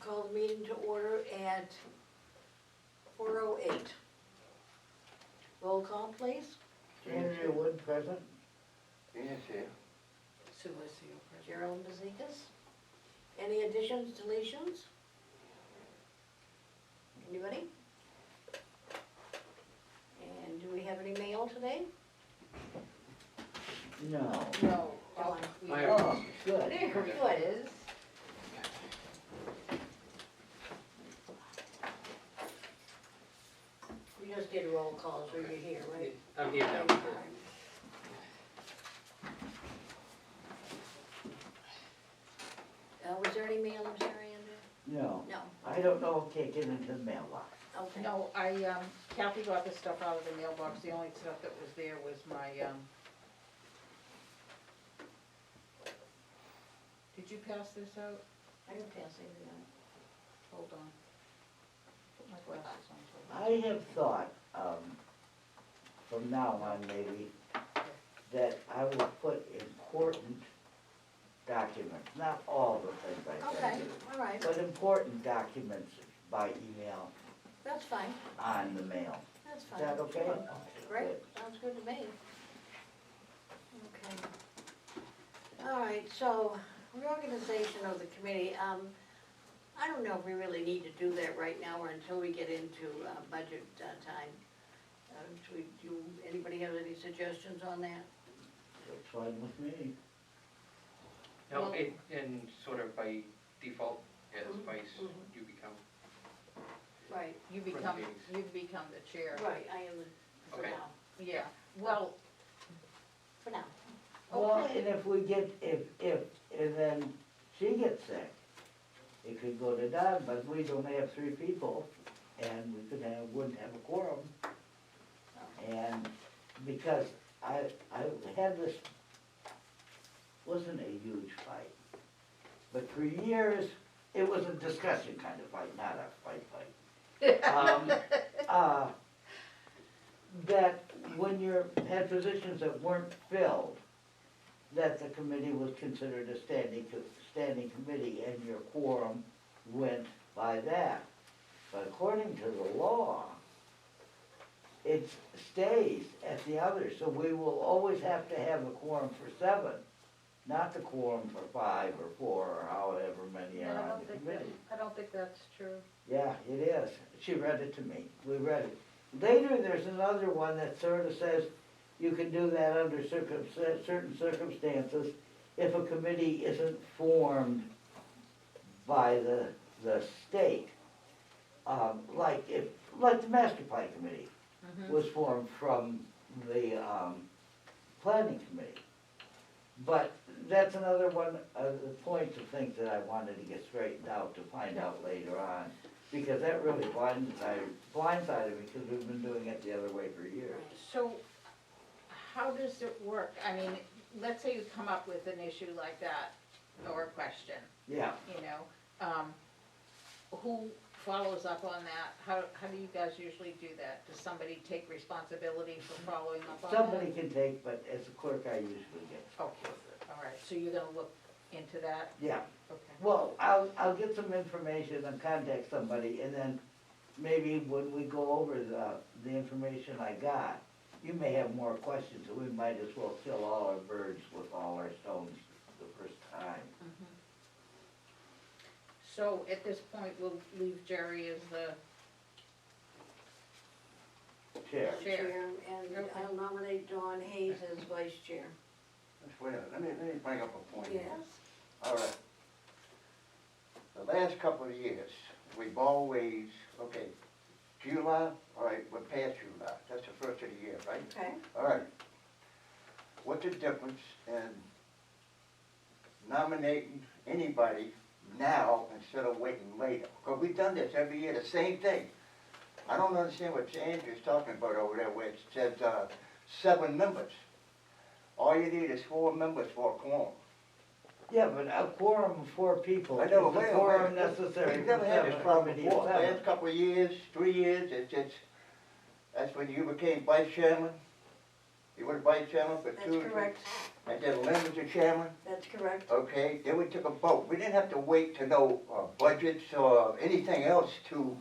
call the meeting to order at 4:08. Roll call, please. Andrea Wood, present. Yes, yeah. Sue Lucio, present. Gerald Bezikas. Any additions, deletions? Anybody? And do we have any mail today? No. No. Dawn. I Oh, good. There it is. We just did a roll call, so you're here, right? I'm here now. Okay. Was there any mail, I'm sorry, Andrea? No. No, I don't know if can't get into the mailbox. okay. No, Kathy got the stuff out of the mailbox, the only stuff that was there was my, did you pass this out? I didn't pass anything out. Hold on. Put my glasses on. I have thought, from now on maybe, that I will put important documents, not all the things I Okay, send you, all right, but important documents by email that's fine, on the mail. that's Is fine. that okay? Sure. Great, sounds good to me. Okay. All right, so reorganization of the committee, I don't know if we really need to do that right now or until we get into budget time. Anybody have any suggestions on that? Looks fine with me. No, Well- and sort of by default, as Mhm, vice, mhm. you become, Right, You For the become, meetings. you become the chair. right, I am, for Okay. now, Yeah, well, for now. Well, Okay. and if we get, and then she gets sick, it could go to Don, but we don't have 3 people, and we wouldn't have a quorum. And because I had this, wasn't a huge fight, but for years, it was a discussion kind of fight, not a fight. That when you had positions that weren't filled, that the committee was considered a standing committee and your quorum went by that. But according to the law, it stays at the others, so we will always have to have a quorum for 7, not the quorum for 5 or 4 or however many no, are I on don't the think that, committee. I don't think that's true. Yeah, it is. She read it to me. We read it. Later, there's another one that sort of says you can do that under certain circumstances if a committee isn't formed by the state. Like the master plan committee Mhm. was formed from the planning committee. But that's another one of the points of things that I wanted to get straightened out to find out later on. Because that really blindsided me because we've been doing it the other way for years. So, how does it work? I mean, let's say you come up with an issue like that, or a question, Yeah, you know, who follows up on that? How do you guys usually do that? Does somebody take responsibility for following up on that? somebody can take, but as a clerk, I usually get. Okay, all right, so you're gonna look into that? Yeah, Okay. well, I'll get some information and contact somebody, and then maybe when we go over the information I got, you may have more questions, so we might as well kill all our birds with all our stones the first time. Mhm. So at this point, we'll leave Jerry as the Chair. chair. And Okay. I'll nominate Dawn Hayes as vice chair. Let's wait a minute. Let me bring up a point here. Yes? All right. The last couple of years, we've always, okay, July, all right, we're past July, that's the first of the year, right? Okay. All right. What's the difference in nominating anybody now instead of waiting later? Because we've done this every year, the same thing. I don't understand what Andrew's talking about over there where it says 7 members. All you need is 4 members for a quorum. Yeah, but a quorum of 4 people I is know, the wait a quorum minute. necessary We've for never had this problem committee of before. seven. Last couple of years, 3 years, that's when you became vice chairman. You were the vice chairman for That's two. correct, And then Lynn was the chairman, that's correct. okay? Then we took a vote. We didn't have to wait to know budgets or anything else to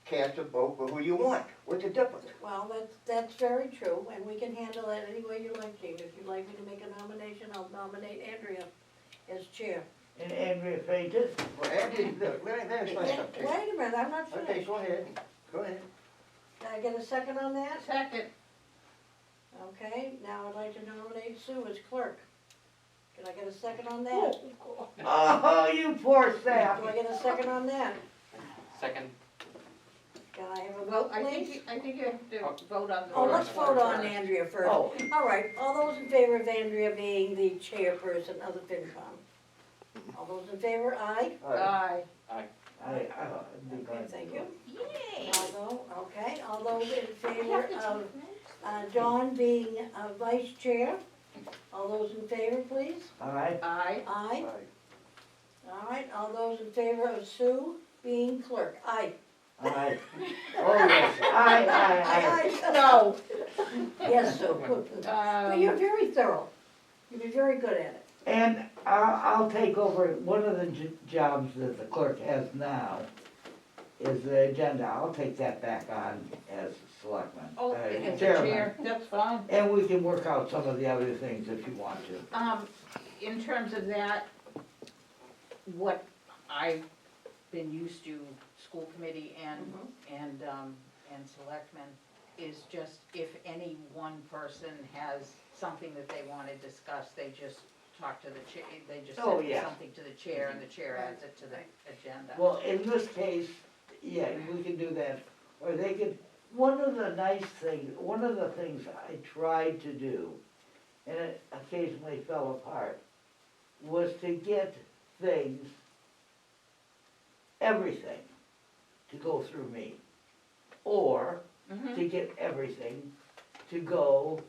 cast a vote for who you want. What's the difference? Well, that's very true, and we can handle that any way you like, Gene. If you'd like me to make a nomination, I'll nominate Andrea as chair. And Andrea fainted. Well, Andy, look, let me explain Wait something to you. a minute, I'm not Okay, finished. go ahead, go ahead. Can I get a second on that? Second. Okay, now I'd like to nominate Sue as clerk. Can I get a second on that? Oh, you poor sap. Do I get a second on that? Second. Can I have a Well, vote, I think, please? I think you have to vote on the. Oh, let's first vote one on first. Andrea first. Oh. All right, all those in favor of Andrea being the chairperson of the FinCom? All those in favor, aye? Aye. I'd be Okay, glad to thank go. you. All those in favor of Dawn being vice chair? All those in favor, please? All right, Aye. Aye. Aye. All right, all those in favor of Sue being clerk? Aye. all right. Oh, yes, aye. No. Yes, Sue. But you're very thorough. You've been very good at it. And I'll take over, one of the jobs that the clerk has now is the agenda. I'll take that back on as selectman. Oh, as the chairman. chair, that's fine. And we can work out some of the other things if you want to. In terms of that, what I've been used to, school committee and selectmen, is just if any one person has something that they wanna discuss, they just talk to the chair, they just Oh, send yeah. something to the chair and the chair adds it to the agenda. Well, in this case, yeah, we can do that, or they could, one of the things I tried to do, and it occasionally fell apart, was to get things, everything, to go through me. Or Mhm. to get everything to go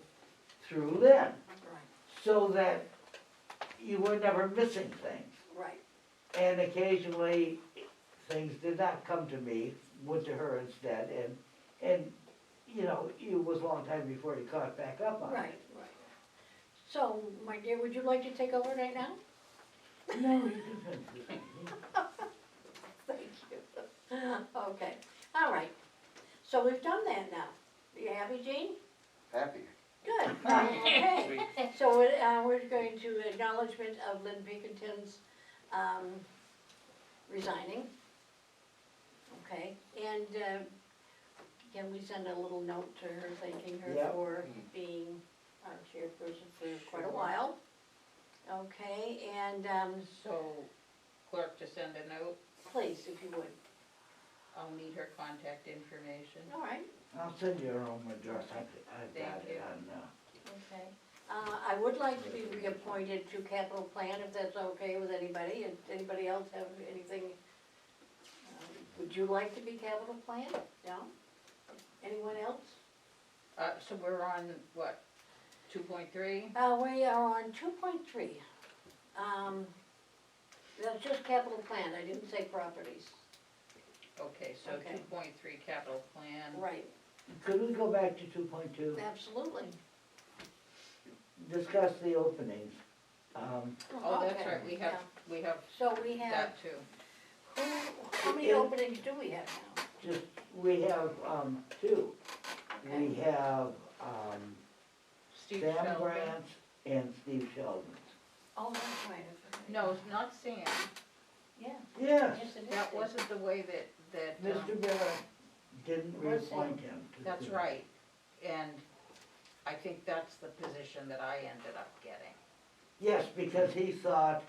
through them, so that you were never missing things. Right. And occasionally, things did not come to me, went to her instead, and, you know, it was a long time before you caught back up on it. Right. So, my dear, would you like to take over right now? No, you can finish it. Thank you. Okay, all right. So we've done that now. Are you happy, Jean? Happy. Good. Okay. So we're going to acknowledgement of Lynn Pinkerton's resigning. Okay, and can we send a little note to her thanking her Yep. for being our chairperson for quite a while? Okay, and So clerk to send a note, please, if you would. I'll need her contact information. All right, I'll send you her home address, I've got Thank you. it on, okay. I would like to be reappointed to capital plan, if that's okay with anybody. And anybody else have anything? Would you like to be capital plan? No? Anyone else? So we're on, what, 2.3? We are on 2.3. That's just capital plan, I didn't say properties. Okay, so Okay. 2.3 capital plan. Right, Could we go back to 2.2? absolutely. Discuss the openings. Oh, that's Okay, right, we yeah. have So we have, that too. how many openings do we have now? Just, we have, two. Okay. We have, Steve Sam Sheldon. Grant and Steve Sheldon. Oh, that's right, I forgot. No, not Sam. Yeah, Yes, yes, it is. That wasn't the way that, Mr. Barrett didn't Was he? reappoint him. to that's the- right. And I think that's the position that I ended up getting. Yes, because he thought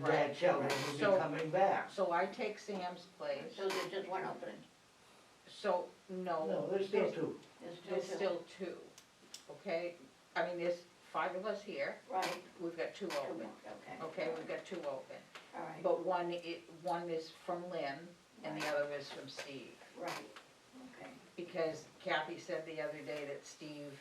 Right. that Sheldon would So- be coming back. So I take Sam's place. So there's just one opening, So, no. No, there's still two. there's There's still two, okay? I mean, there's 5 of us here, Right, we've got 2 two open. more, okay. Okay, we've got 2 open. All right, But one is from Lynn and the other is from Steve. right, okay. Because Kathy said the other day that Steve,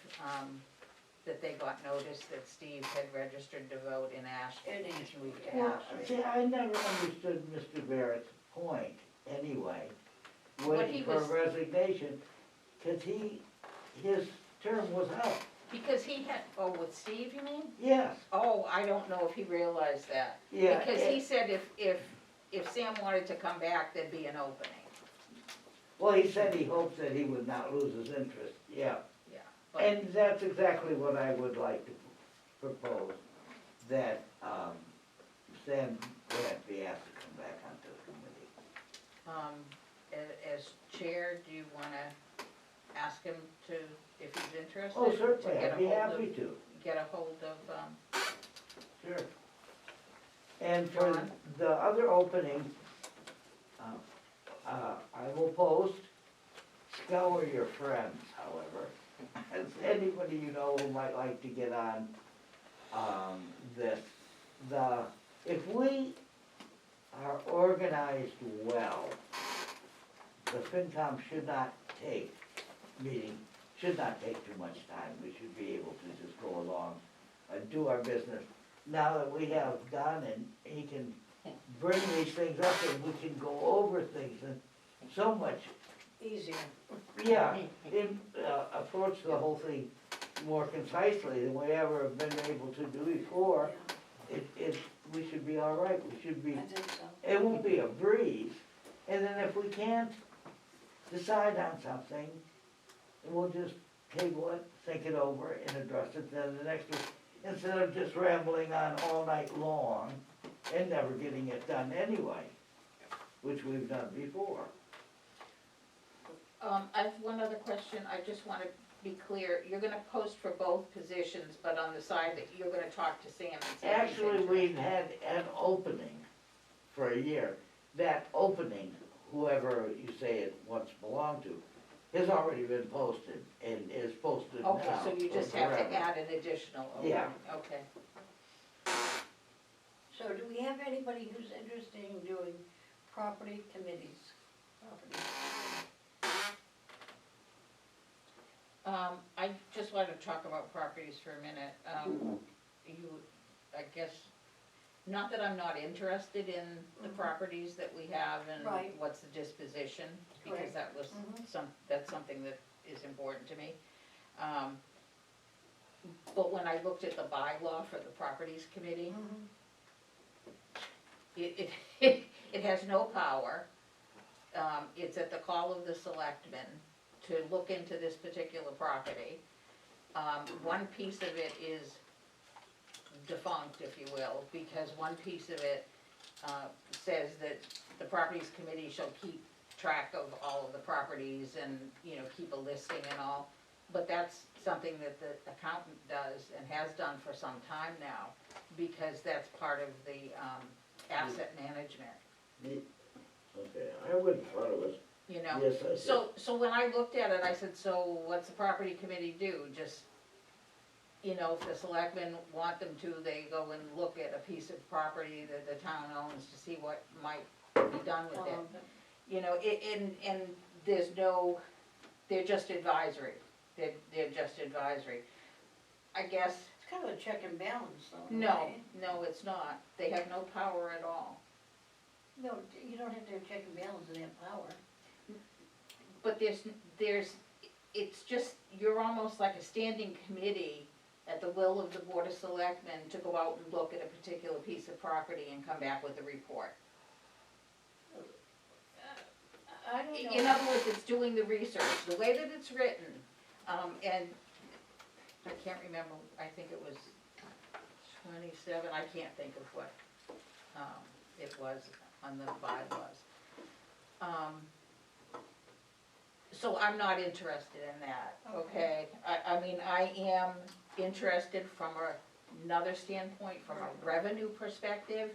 that they got notice that Steve had registered to vote in Ashland. In Ashland, Moved to yeah. Well, Ashland. see, I never understood Mr. Barrett's point, anyway, What he waiting for was- resignation, because his term was up. Because he had, oh, with Steve, you mean? Yes, Oh, I don't know if he realized that. yeah. Because he said if Sam wanted to come back, there'd be an opening. Well, he said he hopes that he would not lose his interest, yeah. Yeah. But, And that's exactly what I would like to propose, that, Sam Grant be asked to come back onto the committee. as chair, do you wanna ask him to, if he's interested? Oh, to certainly, get I'd a be hold happy of- to, Get a hold of, sure. And for John? the other opening, I will post, scour your friends, however, as anybody you know who might like to get on, this. If we are organized well, the FinCom should not take too much time. We should be able to just go along and do our business. Now that we have Don and he can bring these things up and we can go over things and so much, Easier. yeah, approach the whole thing more concisely than we ever have been able to do before. We should be all right. We should be, I think so. it won't be a breeze. And then if we can't decide on something, we'll just table it, think it over, and address it then the next week, instead of just rambling on all night long and never getting it done anyway, which we've done before. I have one other question, I just wanna be clear, you're gonna post for both positions, but on the side that you're gonna talk to Sam and see if he's Actually, interested. we've had an opening for a year. That opening, whoever you say it once belonged to, has already been posted and is posted now. Okay, so you just for have forever. to add an additional opening, Yeah. okay. So do we have anybody who's interested in doing property committees? Property. I just wanted to talk about properties for a minute. I guess, not that I'm not interested in the Mhm. properties that we have and Right. what's the disposition, because Right. that was Mhm. that's something that is important to me. But when I looked at the bylaw for the properties committee, Mhm. it has no power. It's at the call of the selectmen to look into this particular property. One piece of it is defunct, if you will, because one piece of it, says that the properties committee shall keep track of all of the properties and, keep a listing and all. But that's something that the accountant does and has done for some time now, because that's part of the, asset management, Okay, I wouldn't have thought it was, yes, I see. So when I looked at it, I said, so what's the property committee do? Just, if the selectmen want them to, they go and look at a piece of property that the town owns to see what might be done with it. And there's no, they're just advisory, they're just advisory. I guess, It's kind of a check and balance though. no, right? no, it's not, they have no power at all. No, you don't have to have check and balance and have power. But it's just, you're almost like a standing committee at the will of the Board of Selectmen to go out and look at a particular piece of property and come back with a report. I don't know. In other words, it's doing the research, the way that it's written, and I can't remember, I think it was 27, I can't think of what, it was on the bylaws. So I'm not interested in that, okay? I mean, I am interested from another standpoint, from a revenue perspective.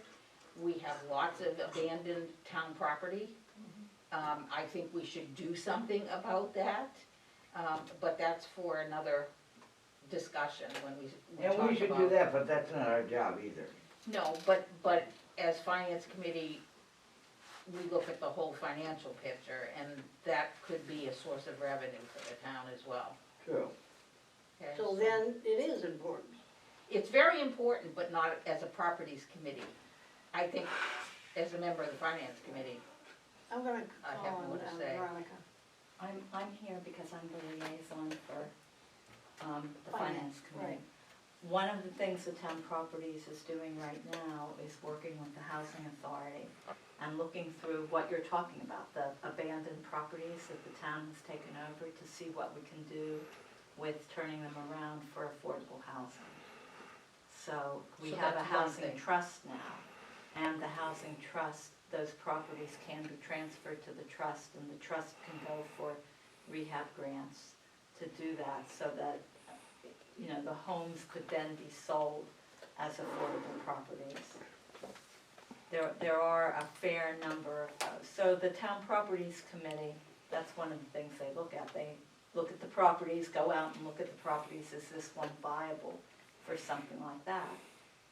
We have lots of abandoned town property. I think we should do something about that, but that's for another discussion when we talk about. And we should do that, but that's not our job either. No, but as finance committee, we look at the whole financial picture, and that could be a source of revenue for the town as well. True. Okay, So then it is important. it's very important, but not as a properties committee. I think as a member of the finance committee, I'm gonna I have call more to say. Veronica. I'm here because I'm the liaison for the finance committee. One of the things the town properties is doing right now is working with the housing authority and looking through what you're talking about, the abandoned properties that the town has taken over, to see what we can do with turning them around for affordable housing. So we So have a that's one housing thing. trust now, and the housing trust, those properties can be transferred to the trust, and the trust can go for rehab grants to do that, so that, you know, the homes could then be sold as affordable properties. There are a fair number of those. So the town properties committee, that's one of the things they look at. They look at the properties, go out and look at the properties. Is this one viable for something like that?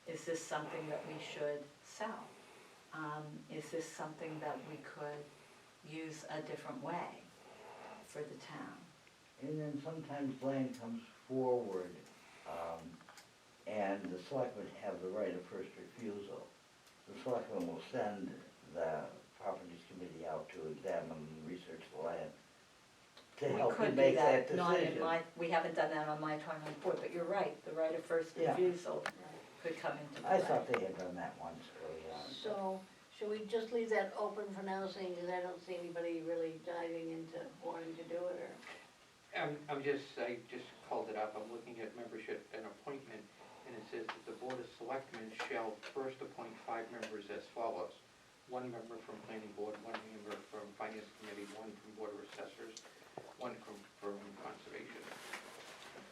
Is this something that we should sell? Is this something that we could use a different way for the town? And then sometimes land comes forward, and the selectmen have the right of first refusal. The selectmen will send the properties committee out to examine and research the land to We help you could do make that that, not in decision. my, we haven't done that on my time report, but you're right, the right of first Yeah. refusal could come into play. I thought they had done that once early on. So, should we just leave that open for now, seeing that I don't see anybody really diving into wanting to do it, or? I just called it up, I'm looking at membership and appointment, and it says that the Board of Selectmen shall first appoint 5 members as follows. 1 member from Planning Board, 1 member from Finance Committee, 1 from Board of Assessors, 1 from Conservation.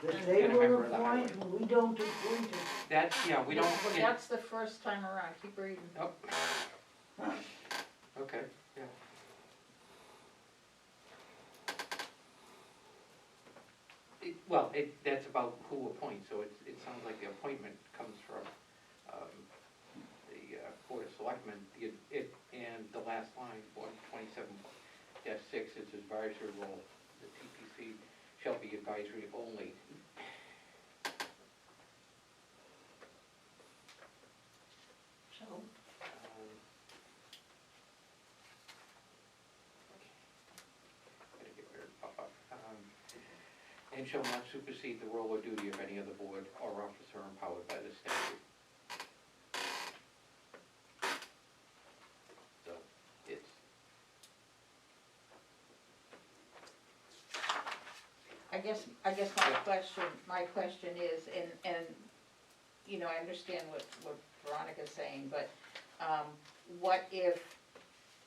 The And a they will member of the appoint, we don't appoint it. That's, yeah, we don't, Well, that's the first time around, keep reading. oh. Okay, yeah. That's about who appoints, so it sounds like the appointment comes from the Board of Selectmen. And the last line, 127-6, is advisory role. The TPC shall be advisory only. So, Gotta get rid of pop-up. And shall not supersede the role or duty of any other board or officer empowered by the statute. So, it's, I guess my question is, and, you know, I understand what Veronica's saying, but, what if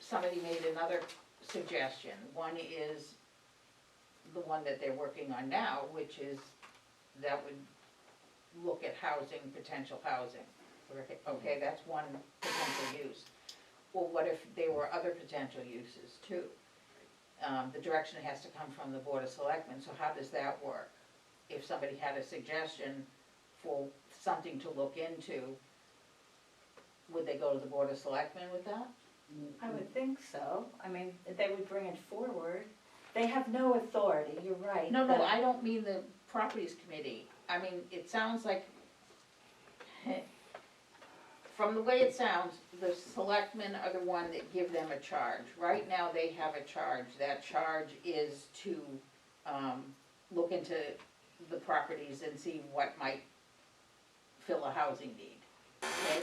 somebody made another suggestion? One is the one that they're working on now, which is, that would look at housing, potential housing. Okay, that's one potential use. Well, what if there were other potential uses too? The direction has to come from the Board of Selectmen, so how does that work? If somebody had a suggestion for something to look into, would they go to the Board of Selectmen with that? I would think so. I mean, they would bring it forward. They have no authority, you're right. No, that- I don't mean the Properties Committee. I mean, it sounds like, from the way it sounds, the selectmen are the one that give them a charge. Right now, they have a charge. That charge is to, look into the properties and see what might fill a housing need, okay?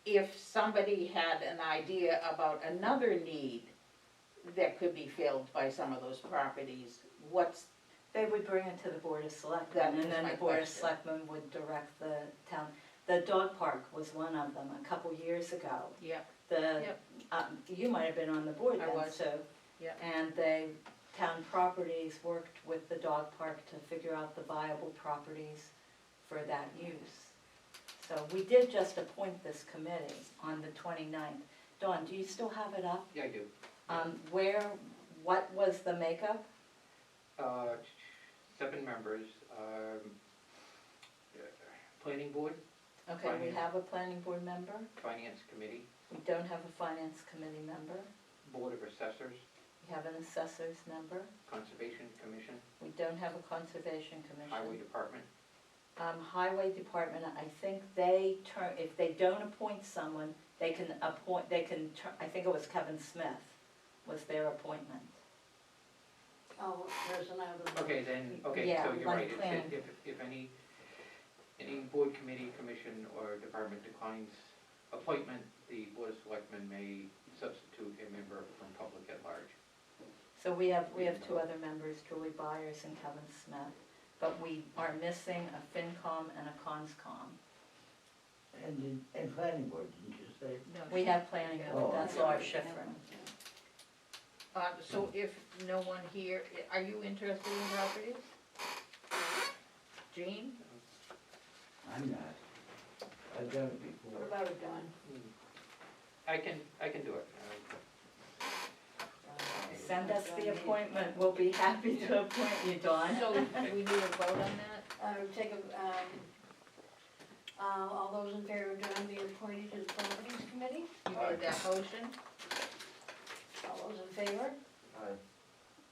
If somebody had an idea about another need that could be filled by some of those properties, They would bring it to the Board of That Selectmen, was and then my the Board of question. Selectmen would direct the town. The dog park was one of them a couple years ago. yeah, The, Yep. you might have been on the board I then, was. so. Yep. And town properties worked with the dog park to figure out the viable properties for that use. So we did just appoint this committee on the 29th. Dawn, do you still have it up? yeah, I do. What was the makeup? 7 members, Planning Board, Okay, we Finance. have a planning board member. Finance Committee, We don't have a finance committee member. Board of Assessors, We have an assessors member. Conservation Commission, We don't have a conservation Highway commission. Department. Highway department, I think if they don't appoint someone, they can I think it was Kevin Smith was their appointment. Oh, person out of the. Okay, then, okay, Yeah, so you're like right, it planning. said if any board, committee, commission, or department declines appointment, the board of selectmen may substitute a member from public at large. So we have two other members, Julie Byers and Kevin Smith, but we are missing a FinCom and a CONSCOM. And planning board, didn't you say? No, We have planning, Oh. that's Laura Schifrin. So if no one here, are you interested in properties? Jean? I'm not. I've done it What before. about it, Don? I can do it. Send us the appointment, we'll be happy to appoint you, Dawn. So we need a vote on that? Take all those in favor of John being appointed to the properties committee? You made that motion? All those in favor? Aye.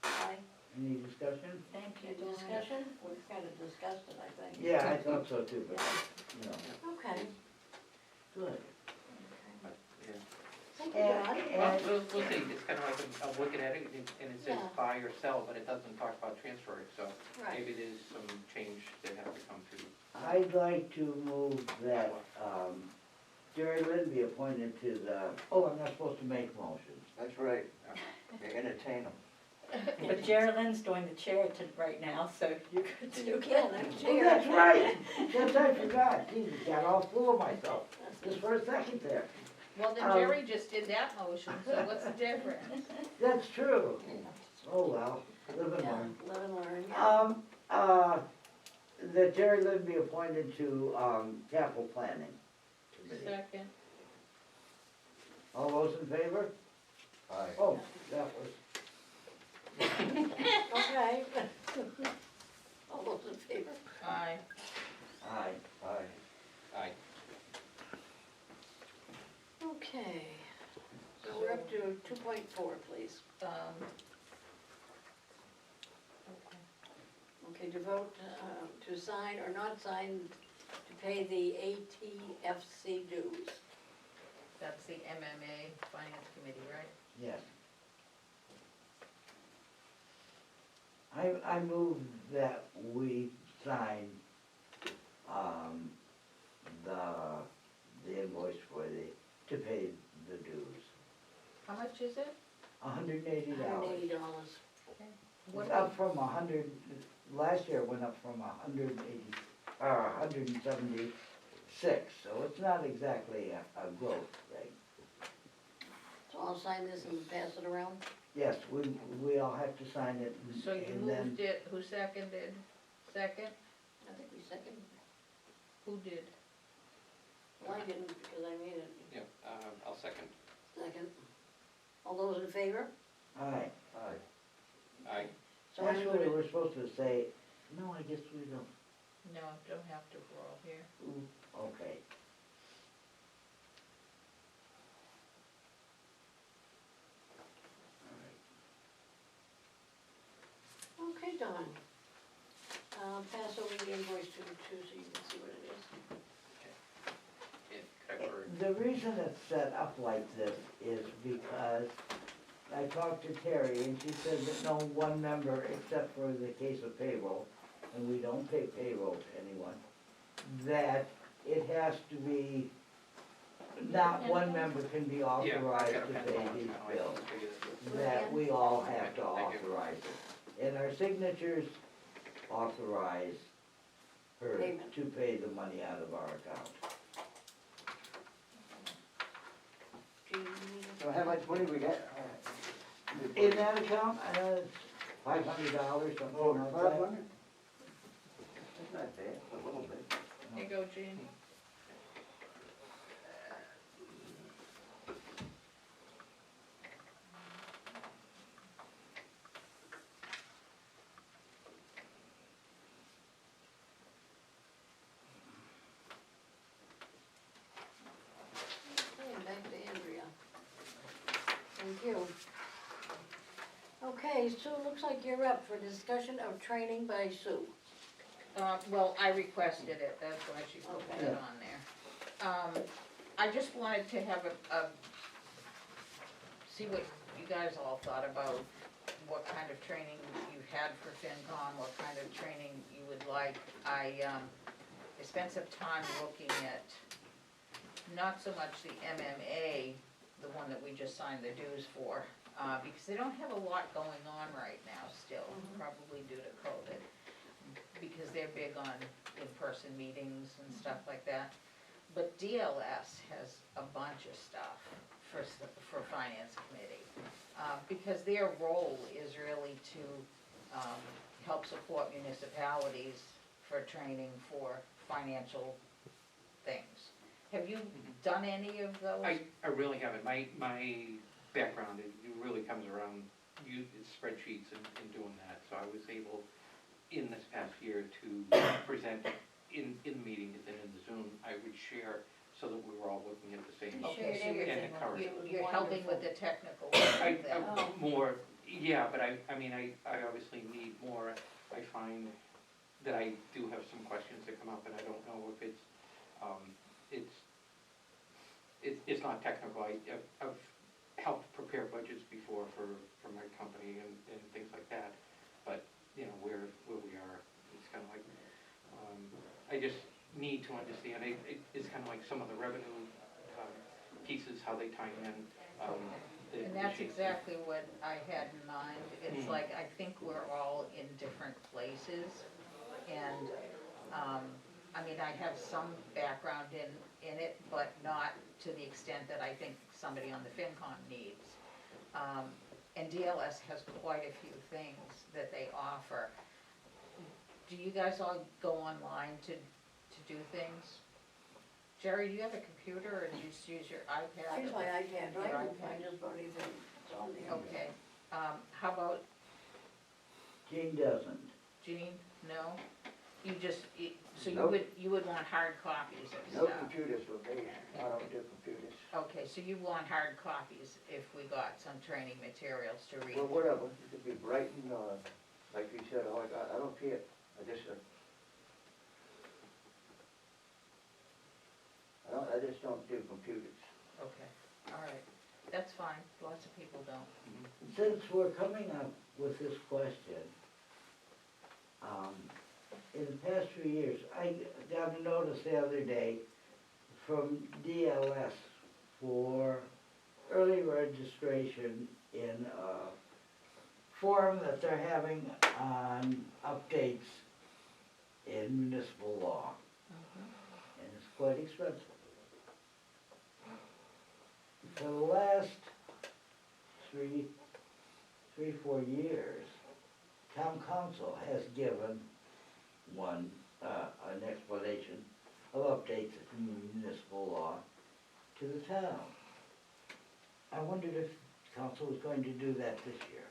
Aye. Any discussion? Thank you, Any Dawn. discussion? We've kind of discussed it, I think. Yeah, I thought so too, but, you know, Okay. good. Yeah. Thank you, And- Don. Well, we'll see, it's kind of like, I'm looking at it, and it says Yeah. buy or sell, but it doesn't talk about transferring, so Right. maybe there's some change that has to come through. I'd like to move that, Jerry Lynn be appointed to the, oh, I'm not supposed to make motions. That's right. You entertain them. But Geraldine's doing the chair right now, so you could do You it. can, I'm Oh, chair. that's right, yes, I forgot, Jesus, got all full of myself, just for a second there. Well, then Um, Jerry just did that motion, so what's the difference? That's true. Oh, well, live and Yeah, learn. live and learn, yeah. That Jerry Lynn be appointed to, capital planning committee. Second. All those in favor? Aye. Oh, that was, Okay. All those in favor? Aye. aye. Aye. Aye. Okay. So we're up to 2.4, please. Okay. Okay, to vote to sign or not sign to pay the ATFC dues. That's the MMA Finance Committee, right? Yes. I move that we sign, the invoice for to pay the dues. How much is it? $180. $180. What It's up from 100, last year it went up from 176, so it's not exactly a growth thing. So I'll sign this and pass it around? Yes, we all have to sign it, So you and then, moved it, who seconded? Second? I think we second. Who did? Well, I didn't because I made it Yep, I'll second. second. All those in favor? aye. Aye. Aye. So I Actually, move we're supposed to say, no, I guess we don't. No, don't have to roll here. Ooh, okay. Okay, Don. Pass over the invoice to so you can see what it is. Yeah, could I order- The reason it's set up like this is because I talked to Terry and she said that no one member, except for the case of payroll, and we don't pay payroll to anyone, that it has to be, not one member can be Yeah, I've authorized got a to pen pay on these now, I bills. figured it. That we all have to Thank you. authorize it. And our signatures authorize her Payment. to pay the money out of our account. Do you need it? So how much money we got? In that account, it's $500, something Oh, like 500? that. That's not bad, a little bit. Here you go, Jean. Okay, back to Andrea. Thank you. Okay, Sue, looks like you're up for discussion of training by Sue. Well, I requested it, that's why she put Okay. that on there. I just wanted to have see what you guys all thought about what kind of training you've had for FinCom, what kind of training you would like. I spent some time looking at, not so much the MMA, the one that we just signed the dues for, because they don't have a lot going on right now still, probably due to COVID, because they're big on in-person meetings and stuff like that. But DLS has a bunch of stuff for Finance Committee, because their role is really to help support municipalities for training for financial things. Have you done any of those? I really haven't. My background, it really comes around spreadsheets and doing that. So I was able, in this past year, to present in the meeting and then in the Zoom, I would share so that we were all looking at the same. Okay, so everything and the current. you're helping with the technical I, work then? more, yeah, but I mean, I obviously need more. I find that I do have some questions that come up, and I don't know if it's not technical. I've helped prepare budgets before for my company and things like that, but, you know, where we are, it's kind of like, I just need to understand, it's kind of like some of the revenue pieces, how they tie in. And that's exactly what I had in mind. It's like, I think we're all in different places, and, I mean, I have some background in it, but not to the extent that I think somebody on the FinCom needs. And DLS has quite a few things that they offer. Do you guys all go online to do things? Jerry, do you have a computer, or do you just use your iPad? I use my iPad, but Your I iPad. just don't even, it's on there. Okay, how about Jean doesn't. Jean? No? You just, so Nope. you would want hard copies of No stuff? computers for me, I don't do computers. Okay, so you want hard copies if we got some training materials to read? Well, whatever, it could be Brighton, like you said, I don't care, I just don't do computers. Okay, all right, that's fine, lots of people don't. Since we're coming up with this question, in the past few years, I got a notice the other day from DLS for early registration in a forum that they're having on updates in municipal law, and it's quite expensive. For the last 4 years, town council has given an explanation of updates in municipal law to the town. I wondered if council was going to do that this year.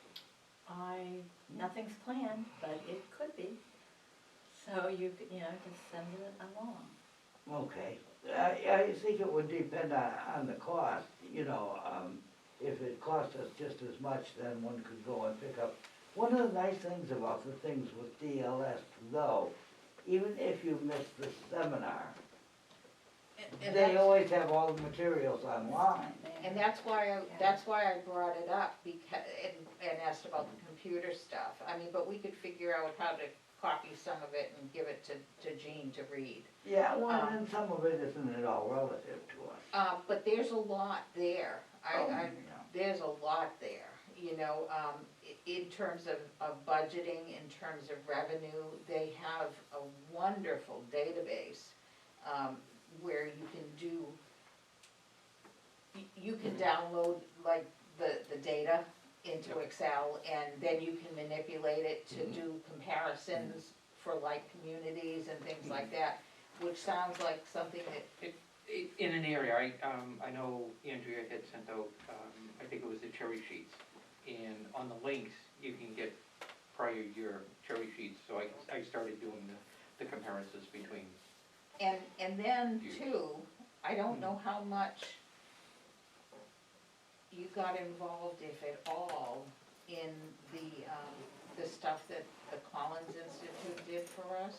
Nothing's planned, but it could be. So you could, just send it along. Okay, I think it would depend on the cost, if it cost us just as much, then one could go and pick up. One of the nice things about the things with DLS, though, even if you miss the seminar, And they that's- always have all the materials online. And that's why I brought it up, because, and asked about the computer stuff. I mean, but we could figure out how to copy some of it and give it to Jean to read. Yeah, well, and some of it isn't at all relative to us. But there's a lot there. Yeah. There's a lot there, in terms of budgeting, in terms of revenue. They have a wonderful database, where you can download like the data into Excel, and then you can manipulate it to do comparisons for like communities and things like that, which sounds like something that, In an area, I know Andrea had sent out, I think it was the cherry sheets, and on the links, you can get prior year cherry sheets, so I started doing the comparisons between. and then too, I don't know how much you got involved, if at all, in the stuff that the Collins Institute did for us,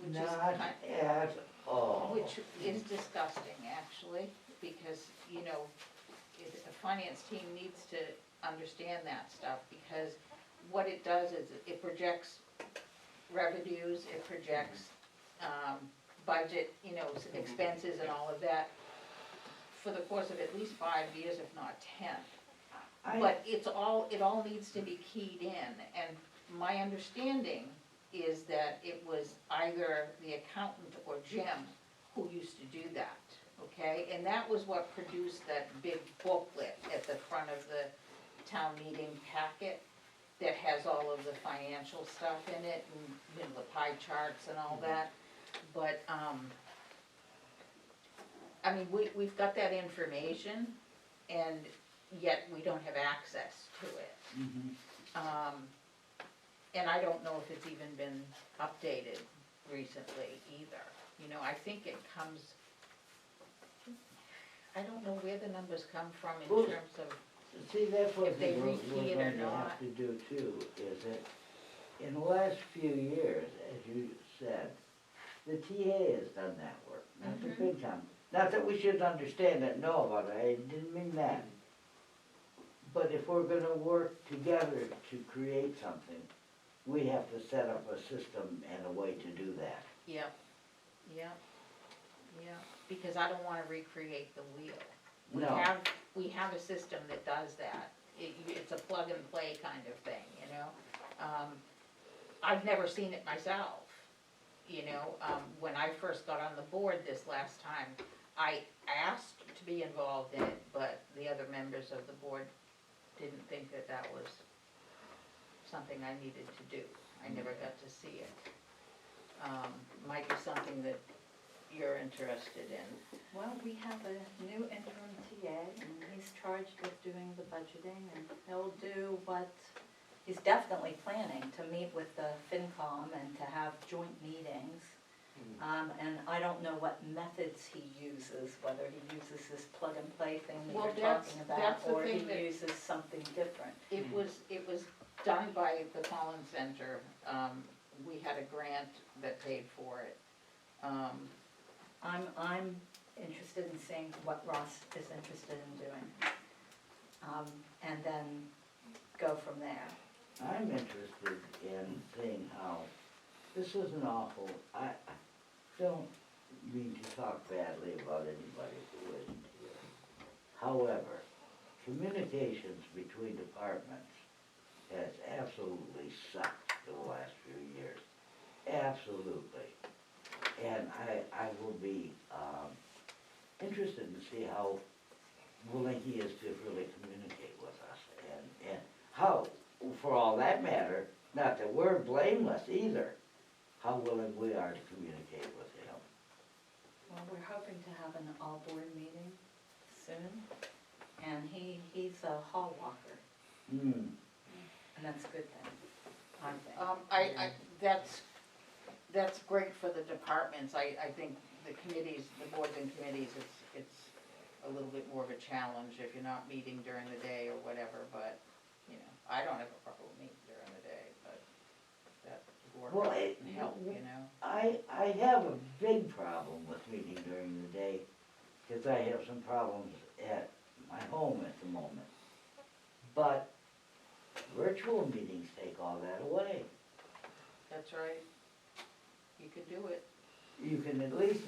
which is Not kind, at all. which is disgusting, actually, because, if the finance team needs to understand that stuff, because what it does is it projects revenues, it projects, budget, expenses and all of that for the course of at least 5 years, if not 10. But it all needs to be keyed in, and my understanding is that it was either the accountant or Jim who used to do that, okay? And that was what produced that big booklet at the front of the town meeting packet that has all of the financial stuff in it, and, the pie charts and all that. But, I mean, we've got that information, and yet we don't have access to it. And I don't know if it's even been updated recently either. I think it comes, I don't know where the numbers come from in Well, terms of, See, that's what If they we're rekey it or going to not. have to do too, is that in the last few years, as you said, the TA has done that work, not the FinCom. Not that we shouldn't understand it, know about it, I didn't mean that. But if we're gonna work together to create something, we have to set up a system and a way to do that. yeah, because I don't wanna recreate the wheel. No. We have a system that does that. It's a plug and play kind of thing, I've never seen it myself, when I first got on the board this last time, I asked to be involved in it, but the other members of the board didn't think that that was something I needed to do. I never got to see it. Might be something that you're interested in. Well, we have a new interim TA, and he's charged with doing the budgeting, and he'll do what, he's definitely planning to meet with the FinCom and to have joint meetings. And I don't know what methods he uses, whether he uses this plug and play thing that Well, you're talking about, that's the or he thing that- uses something different. It was done by the Collins Center. We had a grant that paid for it. I'm interested in seeing what Ross is interested in doing. And then go from there. I'm interested in seeing how, this is an awful, I don't mean to talk badly about anybody who isn't here. However, communications between departments has absolutely sucked for the last few years. Absolutely. And I will be interested to see how willing he is to really communicate with us. And how, for all that matter, not that we're blameless either, how willing we are to communicate with him. Well, we're hoping to have an all-board meeting soon, and he's a hall walker, and that's a good thing, I think. That's great for the departments. I think the committees, the boards and committees, it's a little bit more of a challenge if you're not meeting during the day or whatever, but, I don't have a problem meeting during the day, but that would Well, work it- and help, I have a big problem with meeting during the day, because I have some problems at my home at the moment. But virtual meetings take all that away. That's right. You could do it. You can at least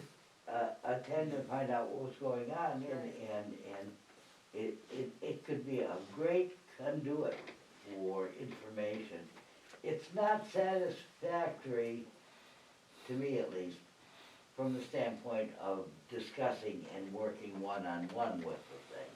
attend and find out what's going on, and it could be a great conduit for information. It's not satisfactory, to me at least, from the standpoint of discussing and working one-on-one with the thing.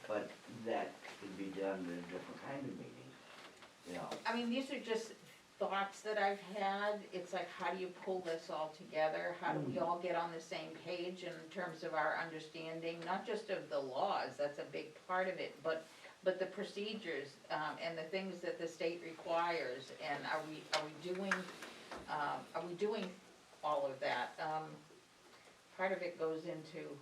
But that could be done in a different kind of meeting, I mean, these are just thoughts that I've had. It's like, how do you pull this all together? How do we all get on the same page in terms of our understanding, not just of the laws, that's a big part of it, but the procedures, and the things that the state requires, and are we doing all of that? Part of it goes into,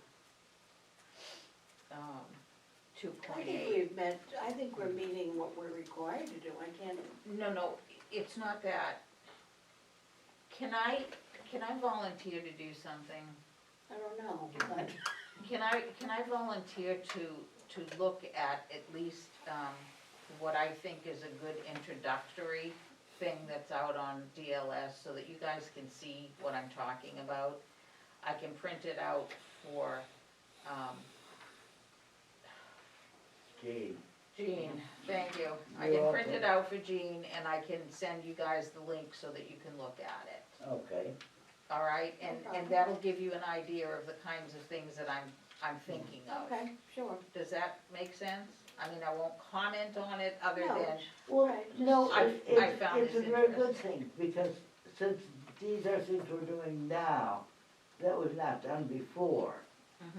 2.8. I think we're meeting what we're required to do, I can't, No, it's not that. Can I volunteer to do something? I don't know, but, Can I volunteer to to look at least, what I think is a good introductory thing that's out on DLS, so that you guys can see what I'm talking about. I can print it out for, Gee, Jean, thank you. I You're can print it welcome. out for Jean, and I can send you guys the link so that you can look at it. okay, All right, No and problem. that'll give you an idea of the kinds of things that I'm thinking of. Okay, sure. Does that make sense? I mean, I won't comment on it other No. than, well, Right, no, I- it's, I found it's a this very good interesting. thing, because since these are things we're doing now, that was not done before.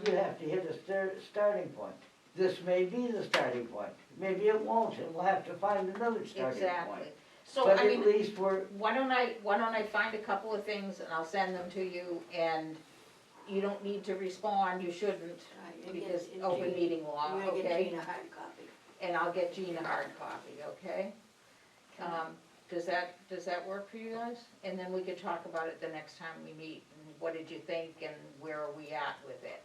You have to hit a starting point. This may be the starting point, maybe it won't, and we'll have to find another starting exactly. point. So, But I at mean, least we're, why don't I find a couple of things and I'll send them to you, and you don't need to respond, you shouldn't, Right, and because get- and open Jean- meeting law, We're gonna get okay? Jean a hard copy. And I'll get Jean a hard copy, okay? Does that work for you guys? And then we could talk about it the next time we meet, and what did you think, and where are we at with it?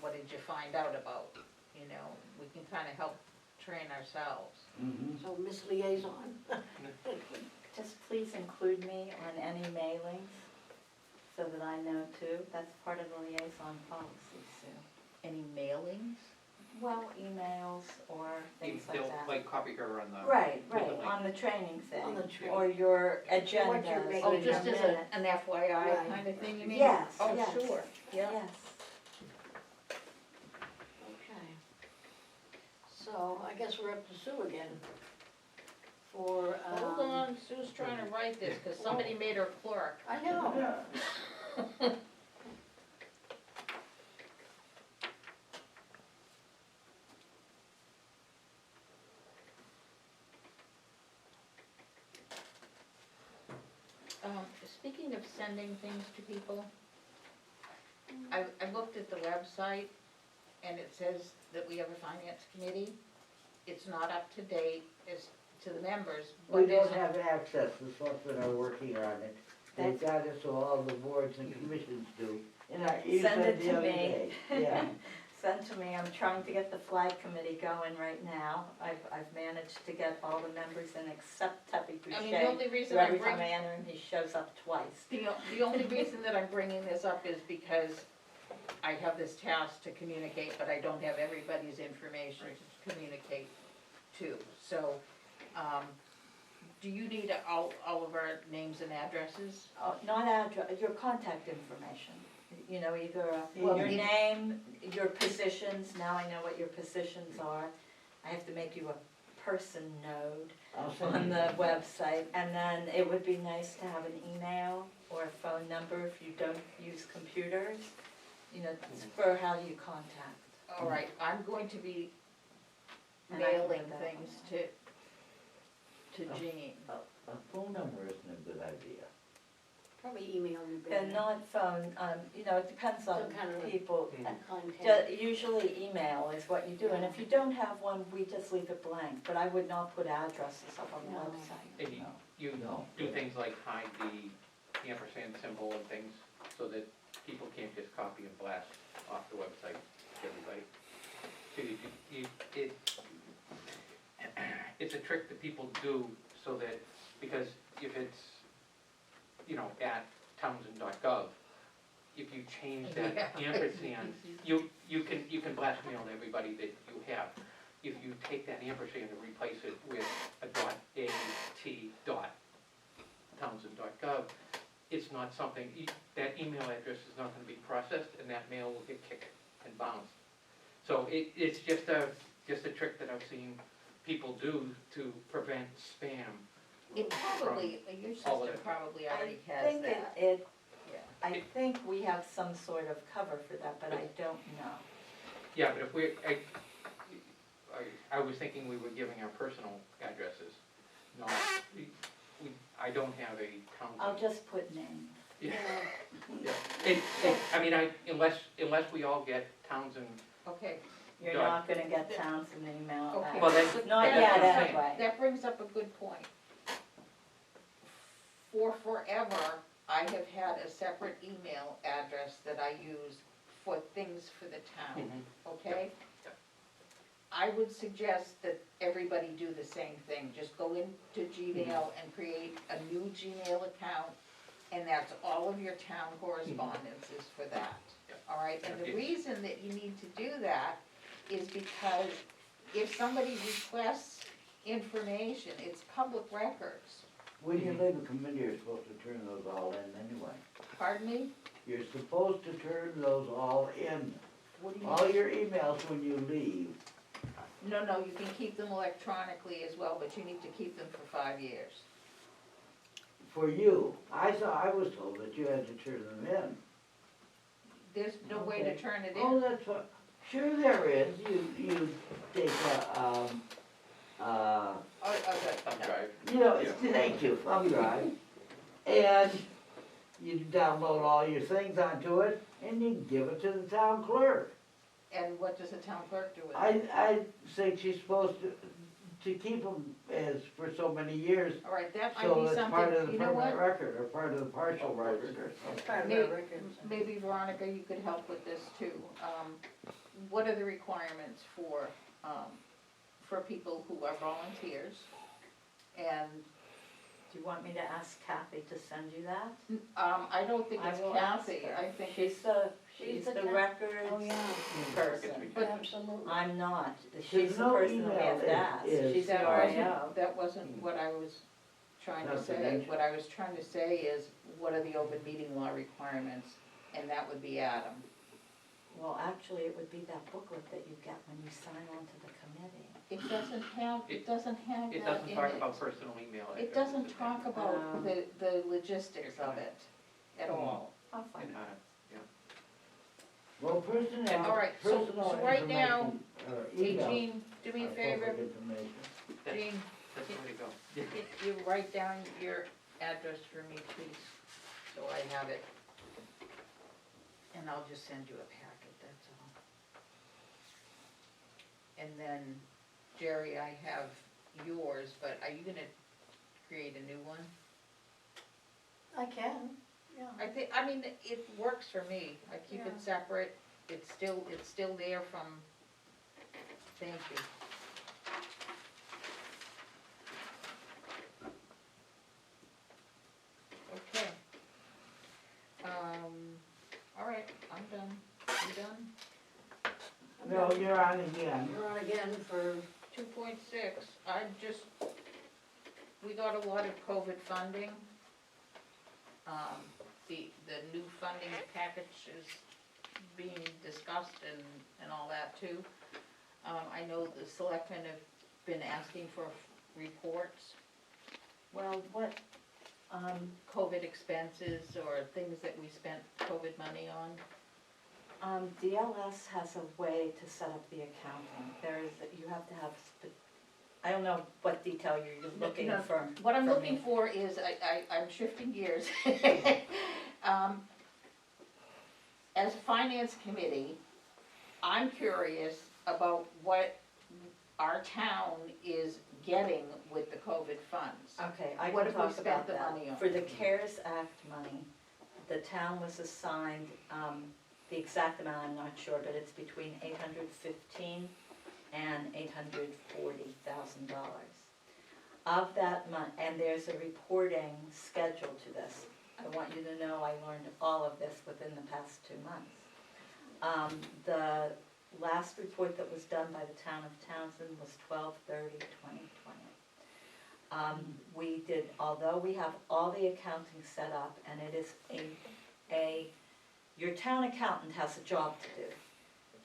What did you find out about, you know? We can kinda help train ourselves. mhm. So Miss Liaison. Just please include me on any mailings, so that I know too. That's part of the liaison policy, Sue. Any mailings? Well, emails or things like They'll that. like copy her on the. Right, with the right, link. on the training On the thing, training. or your agendas, making. Oh, or your just as minutes. an FYI Right. kind of thing, you mean? Yes, Oh, yes. sure, yeah. Yes. Okay. So I guess we're up to Sue again. For, Hold on, Sue's trying to write this, cause somebody made her clerk. I know. Yeah. Speaking of sending things to people, I looked at the website, and it says that we have a finance committee. It's not up to date as to the members, We but there's don't have access, the selectmen are working on it. They've got it so all the boards and commissions do. And you Send said it the to other me. day, yeah. Send to me, I'm trying to get the flag committee going right now. I've managed to get all the members in except Tuppy I mean, the Boucher. only reason So I'm every time I bringing, enter him, he shows up twice. the only reason that I'm bringing this up is because I have this task to communicate, but I don't have everybody's information to communicate to. So, do you need all of our names and addresses? Oh, not address, your contact information. You know, either Well, your it- name, your positions, now I know what your positions are. I have to make you a person node I'll send on you. the website. And then it would be nice to have an email or a phone number if you don't use computers. You know, for how do you contact? All right, I'm going to be And I can mailing put that things on to Jean. A phone number isn't a good idea. Probably email you And better. not phone, you know, it depends on Some kind of a- people. Contact. Usually email is what you do, and if you don't have one, we just leave it blank, but I would not put addresses up on the No. website. And you No. do things like hide the ampersand symbol and things, so that people can't just copy and blast off the website to everybody. So it's a trick that people do so that, because if it's, you know, at townsend.gov, if you change that Yeah. ampersand, you can blast mail to everybody that you have. If you take that ampersand and replace it with a .at.townsend.gov, it's not something, that email address is not gonna be processed, and that mail will get kicked and bounced. So it's just a trick that I've seen people do to prevent spam. It probably, your all of system it. probably I already has think that. Yeah. I think we have some sort of cover for that, but I don't know. Yeah, but if I was thinking we were giving our personal addresses, not, I don't have a town. I'll just put names. Yeah, Yeah. yeah. I mean, unless we all get Townsend, Okay, You're Done. not gonna get Townsend email. okay. Well, that's- Not that's yet, what I'm saying. anyway. That brings up a good point. For forever, I have had a separate email address that I use for things for the town, Mhm. okay? Yep. I would suggest that everybody do the same thing, just go into Gmail and create a new Gmail account, and that's all of your town correspondence is for that, all right? And the reason that you need to do that is because if somebody requests information, it's public records. When you leave a committee, you're supposed to turn those all in anyway. Pardon me? You're supposed to turn those all in. What do you All your emails when you leave. No, you can keep them electronically as well, but you need to keep them for 5 years. For you, I was told that you had to turn them in. There's no way to Okay. turn it Oh, in. that's fine. Sure there is. You take Oh, okay. Thumb drive. you know, thank you, thumb drive. And you download all your things onto it and you give it to the town clerk. And what does the town clerk do with it? I think she's supposed to keep them as for so many years, All right, that might so be it's part of something, the you know permanent what? record, or part of the partial record, or It's something. part of Maybe- our records. Maybe Veronica, you could help with this too. What are the requirements for people who are volunteers? And, Do you want me to ask Kathy to send you that? I don't think I it's will ask Kathy, her. I think She's it's, she's the the ca- records Oh, yeah, person. but absolutely. I'm not. There's She's the no person that we email have to ask. is- She's the that RIO. wasn't what I was trying to say. Confidential. What I was trying to say is, what are the open meeting law requirements? And that would be Adam. Well, actually, it would be that booklet that you get when you sign on to the committee. It doesn't have It that It doesn't in talk it. about personal email. It doesn't talk about Um, the logistics of it at all. I'll find And, it. Well, personal, All right, so personal right now, information, Hey, emails Jean, do me are a favor, public information. Jean, That's the way to go. you write down your address for me, please, so I have it. And I'll just send you a packet, that's all. And then, Jerry, I have yours, but are you gonna create a new one? I can, yeah. I mean, it works for me, I keep Yeah. it separate, it's still there from, thank you. Okay. All right, I'm done, you done? No, you're on again. You're on again for, 2.6, we got a lot of COVID funding. The new funding package is being discussed and all that too. I know the selectmen have been asking for reports, Well, what, COVID expenses or things that we spent COVID money on. DLS has a way to set up the accounting. There is, you have to have, I don't know what detail you're looking No, for. What I'm from looking me. for is, I'm shifting gears. As a finance committee, I'm curious about what our town is getting with the COVID funds. Okay, I What can have we talk spent about the that. money on? For the CARES Act money, the town was assigned, the exact amount, I'm not sure, but it's between $815,000 and $840,000. Of that and there's a reporting schedule to this. I want you to know I learned all of this within the past 2 months. The last report that was done by the town of Townsend was 12/30/2020. We did, although we have all the accounting set up, and it is your town accountant has a job to do.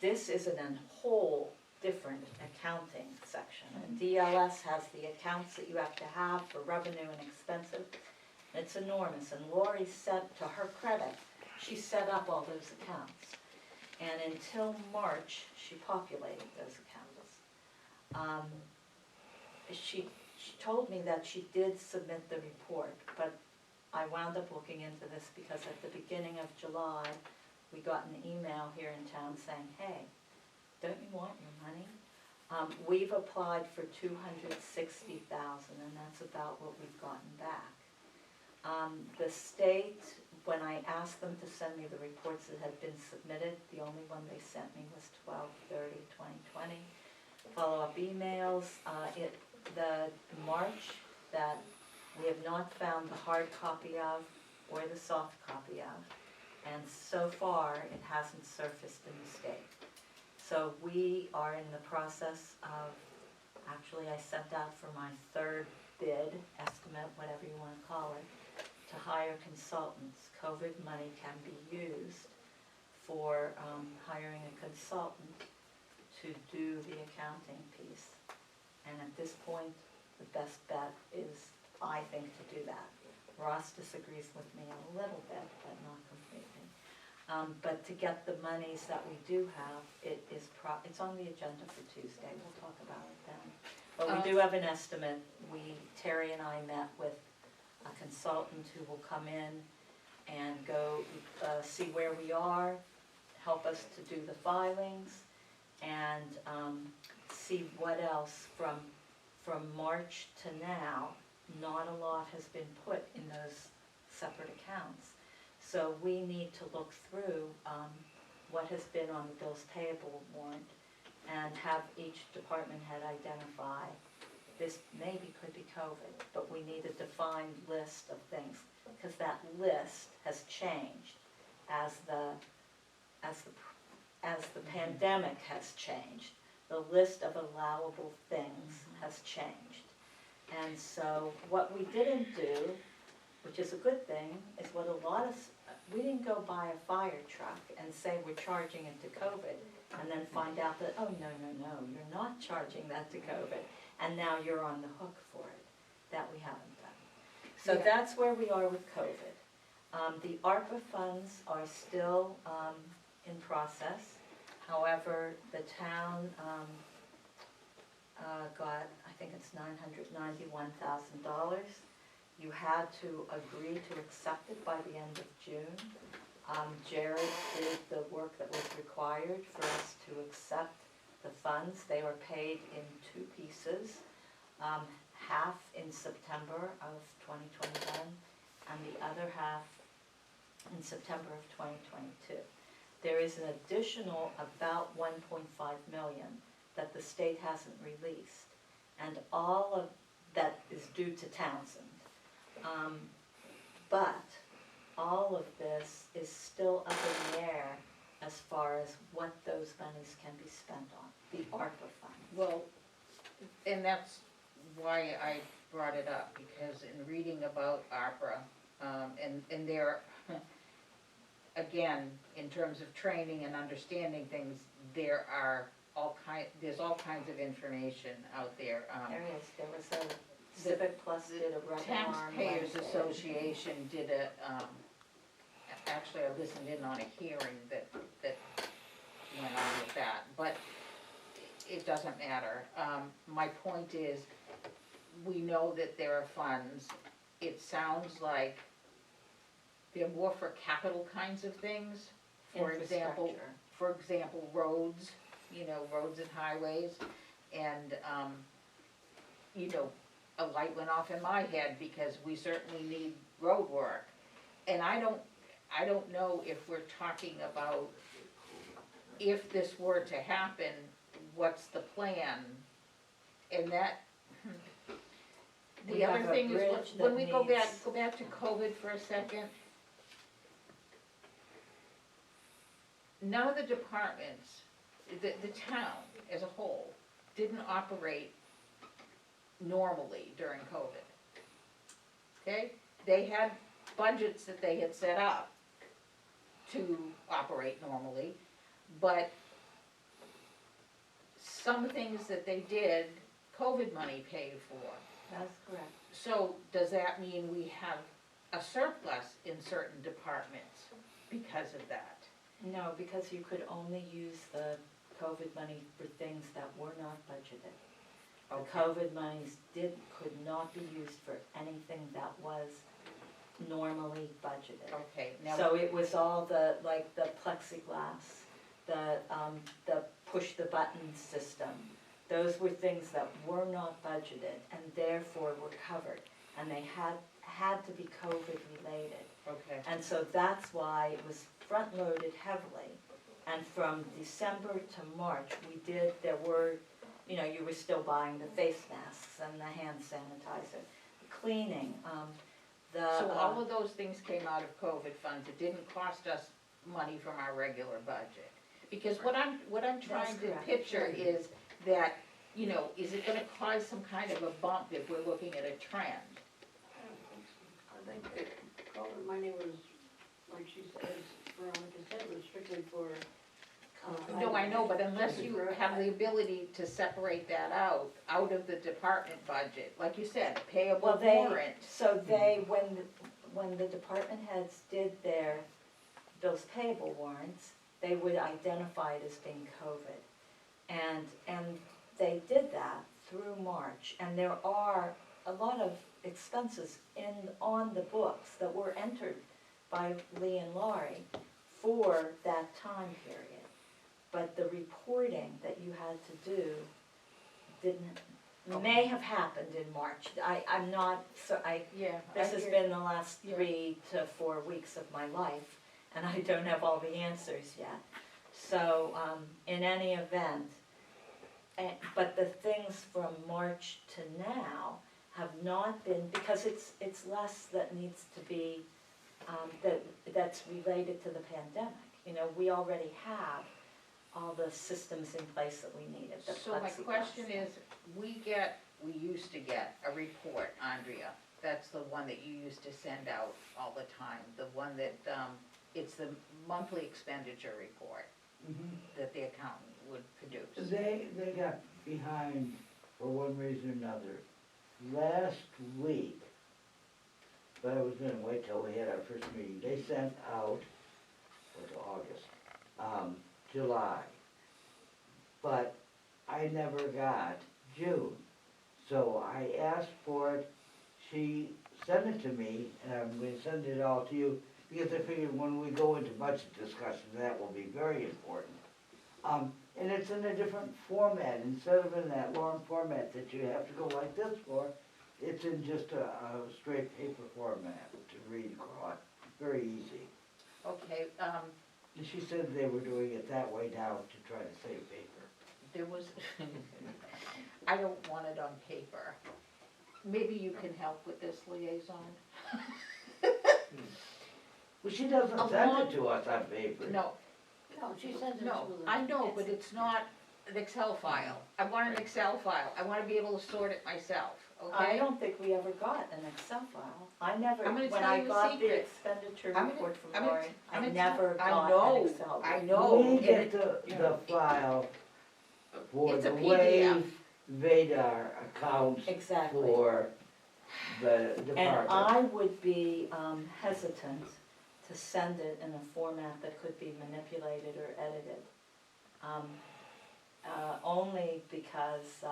This is a whole different accounting section. And DLS has the accounts that you have to have for revenue and expenses. It's enormous, and Lori said, to her credit, she set up all those accounts. And until March, she populated those accounts. She told me that she did submit the report, but I wound up looking into this because at the beginning of July, we got an email here in town saying, hey, don't you want your money? We've applied for $260,000, and that's about what we've gotten back. The state, when I asked them to send me the reports that had been submitted, the only one they sent me was 12/30/2020. follow-up emails. The March that we have not found the hard copy of or the soft copy of. And so far, it hasn't surfaced a mistake. So we are in the process of, actually I sent out for my third bid, estimate, whatever you want to call it, to hire consultants. COVID money can be used for hiring a consultant to do the accounting piece. And at this point, the best bet is, I think, to do that. Ross disagrees with me a little bit, but not completely. But to get the monies that we do have, it's on the agenda for Tuesday, we'll talk about it then. But we do have an estimate. Terry and I met with a consultant who will come in and go see where we are, help us to do the filings, and see what else from March to now. Not a lot has been put in those separate accounts. So we need to look through what has been on the bills payable warrant and have each department head identify, this maybe could be COVID, but we need a defined list of things, because that list has changed as the pandemic has changed. The list of allowable things has changed. And so what we didn't do, which is a good thing, is what we didn't go buy a fire truck and say we're charging it to COVID, and then find out that, oh, no, you're not charging that to COVID, and now you're on the hook for it. That we haven't done. So Yeah. that's where we are with COVID. The ARPA funds are still in process. However, the town got, I think it's $991,000. You had to agree to accept it by the end of June. Jared did the work that was required for us to accept the funds. They were paid in two pieces, half in September of 2021 and the other half in September of 2022. There is an additional about 1.5 million that the state hasn't released, and all of that is due to Townsend. But all of this is still up in the air as far as what those monies can be spent on, the ARPA funds. Well, and that's why I brought it up, because in reading about ARPA, and there, again, in terms of training and understanding things, there's all kinds of information out there. There was a Civic Plus did a webinar on Taxpayers Wednesday. Association did actually I listened in on a hearing that went on with that, but it doesn't matter. My point is, we know that there are funds. It sounds like they're more for capital kinds of things. For example, roads, roads and highways, and, a light went off in my head because we certainly need road work. And I don't know if we're talking about, if this were to happen, what's the plan? And that, We the other have a thing is, bridge when that we go needs- back to COVID for a second, none of the departments, the town as a whole, didn't operate normally during COVID. Okay? They had budgets that they had set up to operate normally, but some things that they did, COVID money paid for. That's correct. So does that mean we have a surplus in certain departments because of that? No, because you could only use the COVID money for things that were not budgeted. The COVID monies could not be used for anything that was normally budgeted. Okay, now. So it was all the plexiglass, the push the button system. Those were things that were not budgeted and therefore were covered. And they had to be COVID related. Okay. And so that's why it was front-loaded heavily. And from December to March, there were, you know, you were still buying the face masks and the hand sanitizer, cleaning, So all of those things came out of COVID funds, it didn't cost us money from our regular budget. Because what I'm trying to correct. picture is that, you know, is it gonna cause some kind of a bump if we're looking at a trend? I think that COVID money was, like she says, Veronica said, was strictly for. No, I know, but unless you have the ability to separate that out of the department budget, like you said, payable Well, they, warrant. so when the department heads did those payable warrants, they would identify it as being COVID. And they did that through March, and there are a lot of expenses on the books that were entered by Lee and Laurie for that time period. But the reporting that you had to do may have happened in March. I'm not, Yeah. this has been the last 3 to 4 weeks of my life, and I don't have all the answers yet. So, in any event, but the things from March to now have not been, because it's less that needs to be, that's related to the pandemic. You know, we already have all the systems in place that we needed. The So my plexiglass question thing. is, we used to get a report, Andrea, that's the one that you used to send out all the time, the one that, it's the monthly expenditure report that the accountant would produce. They got behind for one reason or another. Last week, but I was gonna wait till we had our first meeting, they sent out, what's August, July. But I never got June. So I asked for it, she sent it to me, and I'm gonna send it all to you, because I figured when we go into budget discussion, that will be very important. And it's in a different format, instead of in that long format that you have to go like this for, it's in just a straight paper format to read across, very easy. Okay, And she said they were doing it that way now to try to save paper. there was, I don't want it on paper. Maybe you can help with this, liaison? Well, she doesn't send Along- it to us on paper. No, No, she sends it to no, them. I know, but it's not an Excel file. I want an Excel file, I wanna be able to sort it myself, I okay? don't think we ever got an Excel file. I never, I'm gonna when tell I you a got the secret. expenditure I'm gonna- report from I'm gonna- Laurie, I'm I gonna never I got know, an Excel. I know. We and get it- the file for It's a the way PDF. Vadar accounts Exactly. for the And department. I would be hesitant to send it in a format that could be manipulated or edited. Only because,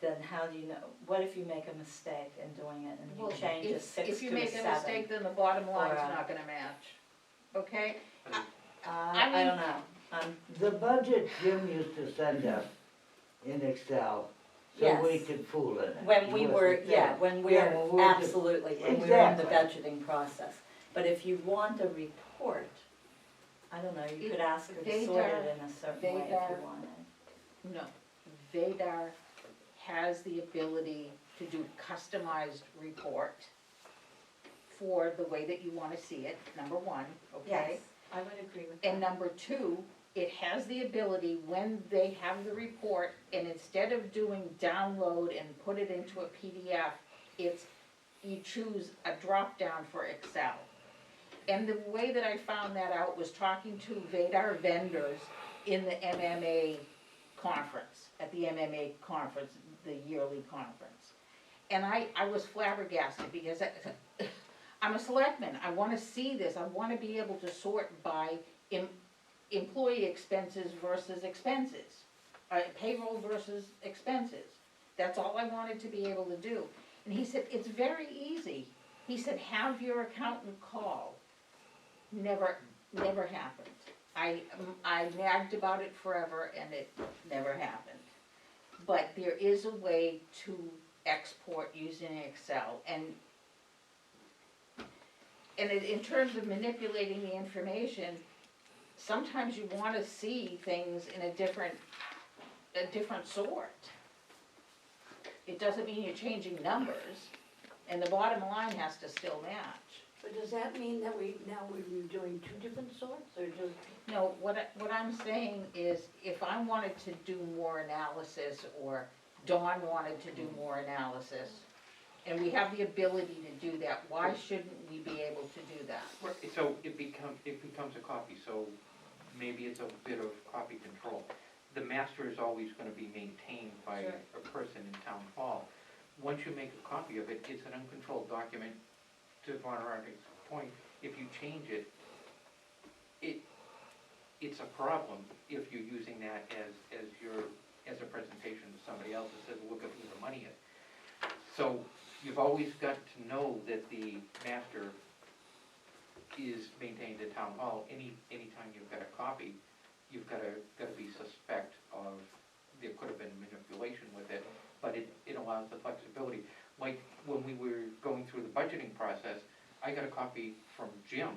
then how do you know, what if you make a mistake in doing it and Well, you change a if- 6 If you to a make a 7? mistake, then the bottom line's Or a- not gonna match, okay? I mean- don't know. The budget Jim used to send us in Excel, so we Yes. could fool in it. When we were, when we Yeah, were, when we were just- absolutely, when we were in the Exactly. budgeting process. But if you want a report, I don't know, you could ask her to sort it in a certain way if Vadar- you wanted. No, Vadar has the ability to do customized report for the way that you wanna see it, number one, okay? Yes, I would agree with that. And number two, it has the ability, when they have the report, and instead of doing download and put it into a PDF, you choose a drop-down for Excel. And the way that I found that out was talking to Vadar vendors in the MMA conference, at the MMA conference, the yearly conference. And I was flabbergasted, because I'm a selectman, I wanna see this, I wanna be able to sort by employee expenses versus expenses, payroll versus expenses. That's all I wanted to be able to do. And he said, it's very easy. He said, have your accountant call. Never happened. I nagged about it forever and it never happened. But there is a way to export using Excel, and in terms of manipulating the information, sometimes you wanna see things in a different a different sort. It doesn't mean you're changing numbers, and the bottom line has to still match. But does that mean that we're doing two different sorts, or just? No, what I'm saying is, if I wanted to do more analysis, or Dawn wanted to do more analysis, and we have the ability to do that, why shouldn't we be able to do that? So it becomes a copy, so maybe it's a bit of copy control. The master is always gonna be maintained by Sure. a person in town hall. Once you make a copy of it, it's an uncontrolled document. To Von Arnick's point, if you change it, it's a problem if you're using that as a presentation to somebody else that says, look at who the money is. So you've always got to know that the master is maintained at town hall. Anytime you've got a copy, you've gotta be suspect of, there could have been manipulation with it, but it allows the flexibility. Like, when we were going through the budgeting process, I got a copy from Jim,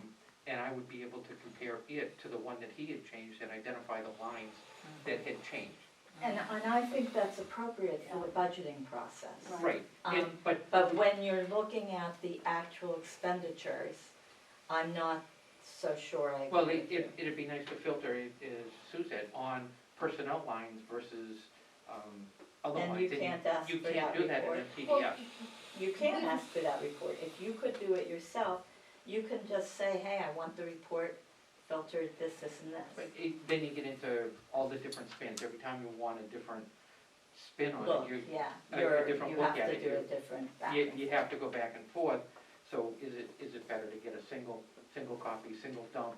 and I would be able to compare it to the one that he had changed and identify the lines that had changed. And I think that's appropriate for the budgeting process. Right, but. But when you're looking at the actual expenditures, I'm not so sure I agree Well, with you. it'd be nice to filter, as Sue said, on personnel lines versus, other And lines. you can't ask for You can't that do that in report. a Well, PDF. You can ask for that report. If you could do it yourself, you can just say, hey, I want the report filtered this, and But this. then you get into all the different spins, every time you want a different spin on Look, it, yeah, a different you look have at to it, do a different back. you have to go back and forth. So is it better to get a single copy, single dump?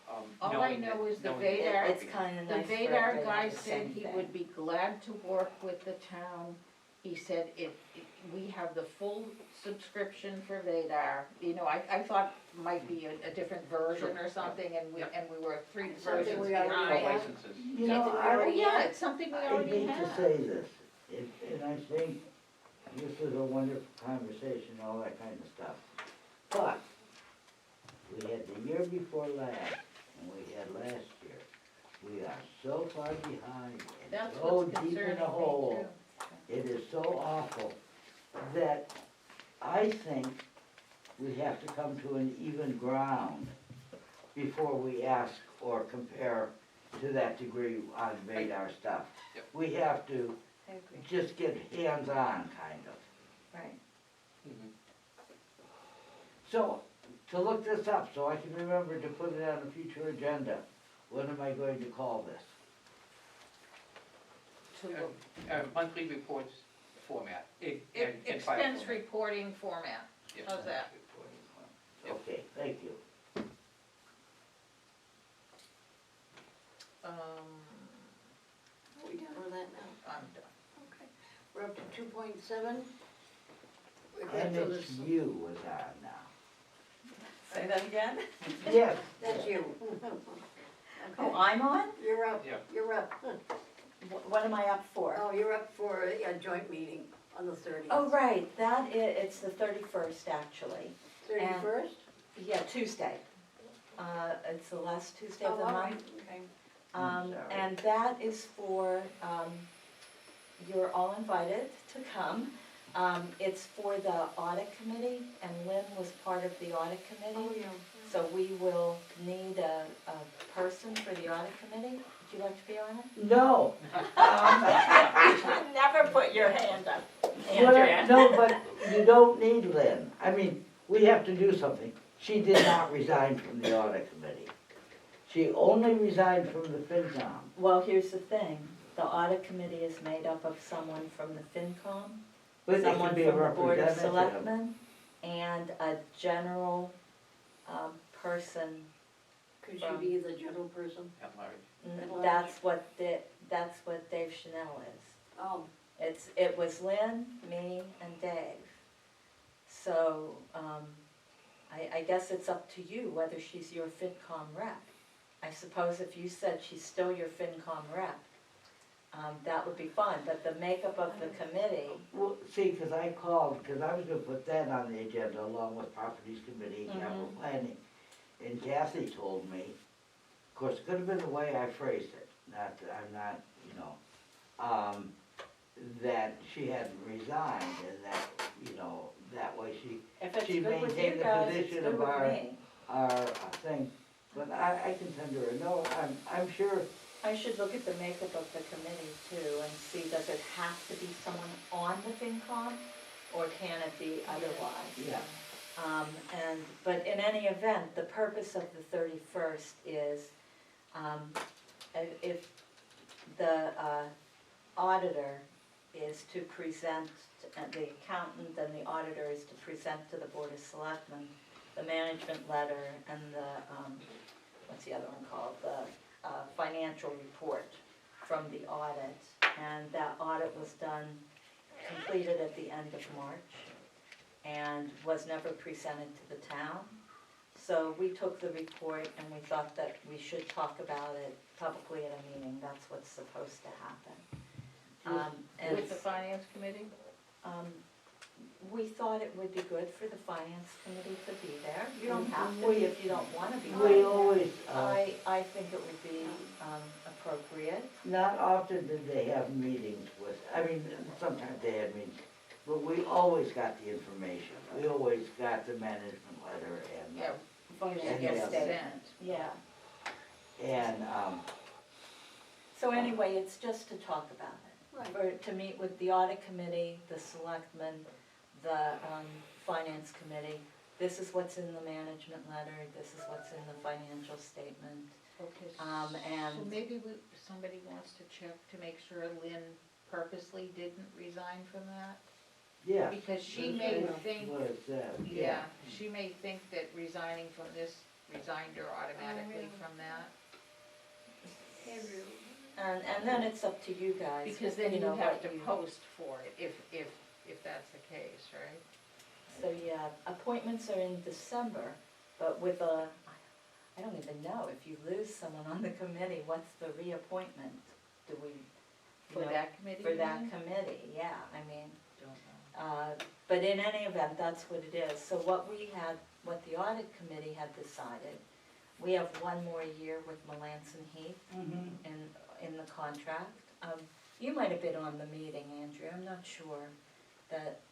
All I knowing know that- is the knowing that Vadar- It's kind of The nice for Vadar everybody to guy have the said same he thing. would be glad to work with the town. He said if we have the full subscription for Vadar, you know, I thought might be a different version or something, and we were three Something versions we already All behind. have. licenses. You know, Something we I, already Yeah, have. it's something we I already hate to have. say this, and I think this is a wonderful conversation, all that kind of stuff. But, we had the year before last, and we had last year. We are so far behind That's and so what's deep in concerning the me hole. too. It is so awful that I think we have to come to an even ground before we ask or compare to that degree on Vadar stuff. Yep. We have to I agree, just get hands-on, kind of. right. Mhm. So, to look this up, so I can remember to put it on a future agenda, what am I going to call this? To look- Monthly reports format, and file Expense format. reporting format, Yes. how's that? Yep. Okay, thank you. Are we done with that now? I'm done. Okay. We're up to 2.7. And it's you was on now. Say that again? Yes. That's you. Oh, Okay. I'm on? You're up, Yeah. you're up. What am I up for? Oh, you're up for a joint meeting on the 30th. Oh, right, it's the 31st, actually. 31st? Yeah, Tuesday. It's the last Tuesday of Oh, the all month. right, okay. I'm sorry. And that is for, you're all invited to come. It's for the audit committee, and Lynn was part of the audit Oh, committee. yeah. So we will need a person for the audit committee. Would you like to be on it? No. Never put your hand up, No, but you don't need Lynn. I mean, we have to do something. She did not resign from the audit committee. She only resigned from the FinCom. Well, here's the thing, the audit committee is made up of someone from the FinCom, But it someone could be a from the Board of representative. Selectmen, and a general person. Could she be the general person? At large. That's what Dave Chanel is. Oh, It was Lynn, me, and Dave. So, I guess it's up to you whether she's your FinCom rep. I suppose if you said she's still your FinCom rep, that would be fine, but the makeup of the committee, Well, see, because I called, because I was gonna put that on the agenda along with Properties Committee and Capital Planning. And Kathy told me, of course, it could have been the way I phrased it, not, I'm not, that she hadn't resigned and that, you know, that way If it's she good with you maintained the guys, it's position good of with our, me. our thing. But I can send her a note, I'm sure, I should look at the makeup of the committee too and see, does it have to be someone on the FinCom or can it be otherwise? yeah, But in any event, the purpose of the 31st is, if the auditor is to present, the accountant and the auditor is to present to the Board of Selectmen the management letter and the, what's the other one called? The financial report from the audit. And that audit was completed at the end of March and was never presented to the town. So we took the report and we thought that we should talk about it publicly at a meeting. That's what's supposed to happen. And With the finance committee? we thought it would be good for the finance committee to be there. You don't have to be if you don't want to be. we always, I think it would be appropriate. not often did they have meetings with, I mean, sometimes they had meetings, but we always got the information. We always got the management letter and, Yeah, And yes, the other. sent. Yeah. and, So anyway, it's just to talk about it. Right. Or to meet with the audit committee, the selectmen, the finance committee. This is what's in the management letter, this is what's in the financial statement. Okay, Um, so and maybe somebody wants to check to make sure Lynn purposely didn't resign from that? yeah. Because she That's may what think, it said, yeah, she may think that resigning from this resigned her automatically from that. and then it's up to you guys. Because then you know, have what to you- post for it, if that's the case, right? So, yeah, appointments are in December, but with I don't even know, if you lose someone on the committee, what's the reappointment? Do we, For you know, that committee? for you that mean? committee, yeah, I mean, Don't know. but in any event, that's what it is. So what what the audit committee had decided, we have one more year with Melanson Heath Mhm. in the contract. You might have been on the meeting, Andrew, I'm not sure.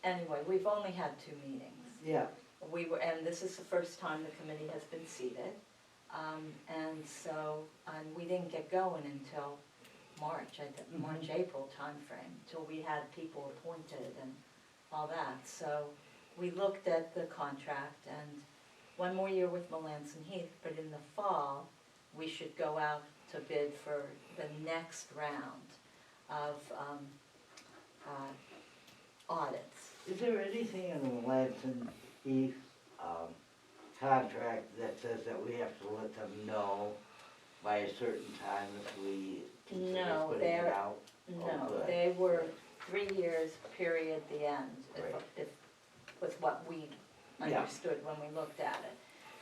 Anyway, we've only had 2 meetings. Yeah, And this is the first time the committee has been seated. And we didn't get going until March, March, April timeframe, till we had people appointed and all that. So we looked at the contract and one more year with Melanson Heath, but in the fall, we should go out to bid for the next round of audits. is there anything in the Melanson Heath, contract that says that we have to let them know by a certain time if we consider No, putting it they're- out? No, good. they were 3 years, period, the end, Right. if, was what we Yeah. understood when we looked at it.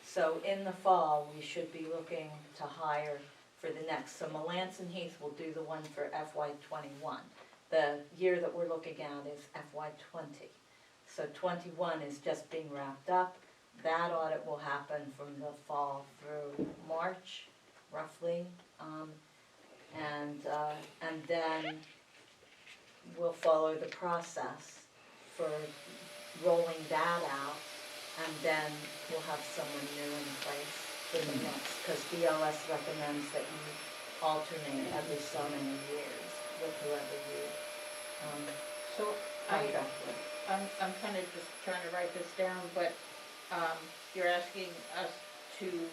So in the fall, we should be looking to hire for the next, so Melanson Heath will do the one for FY '21. The year that we're looking at is FY '20. So '21 is just being wrapped up. That audit will happen from the fall through March, roughly. And then we'll follow the process for rolling that out, and then we'll have someone new in place for the next, because BOS recommends that you alternate every so many years with whoever you So contract with. I'm kind of just trying to write this down, but, you're asking us to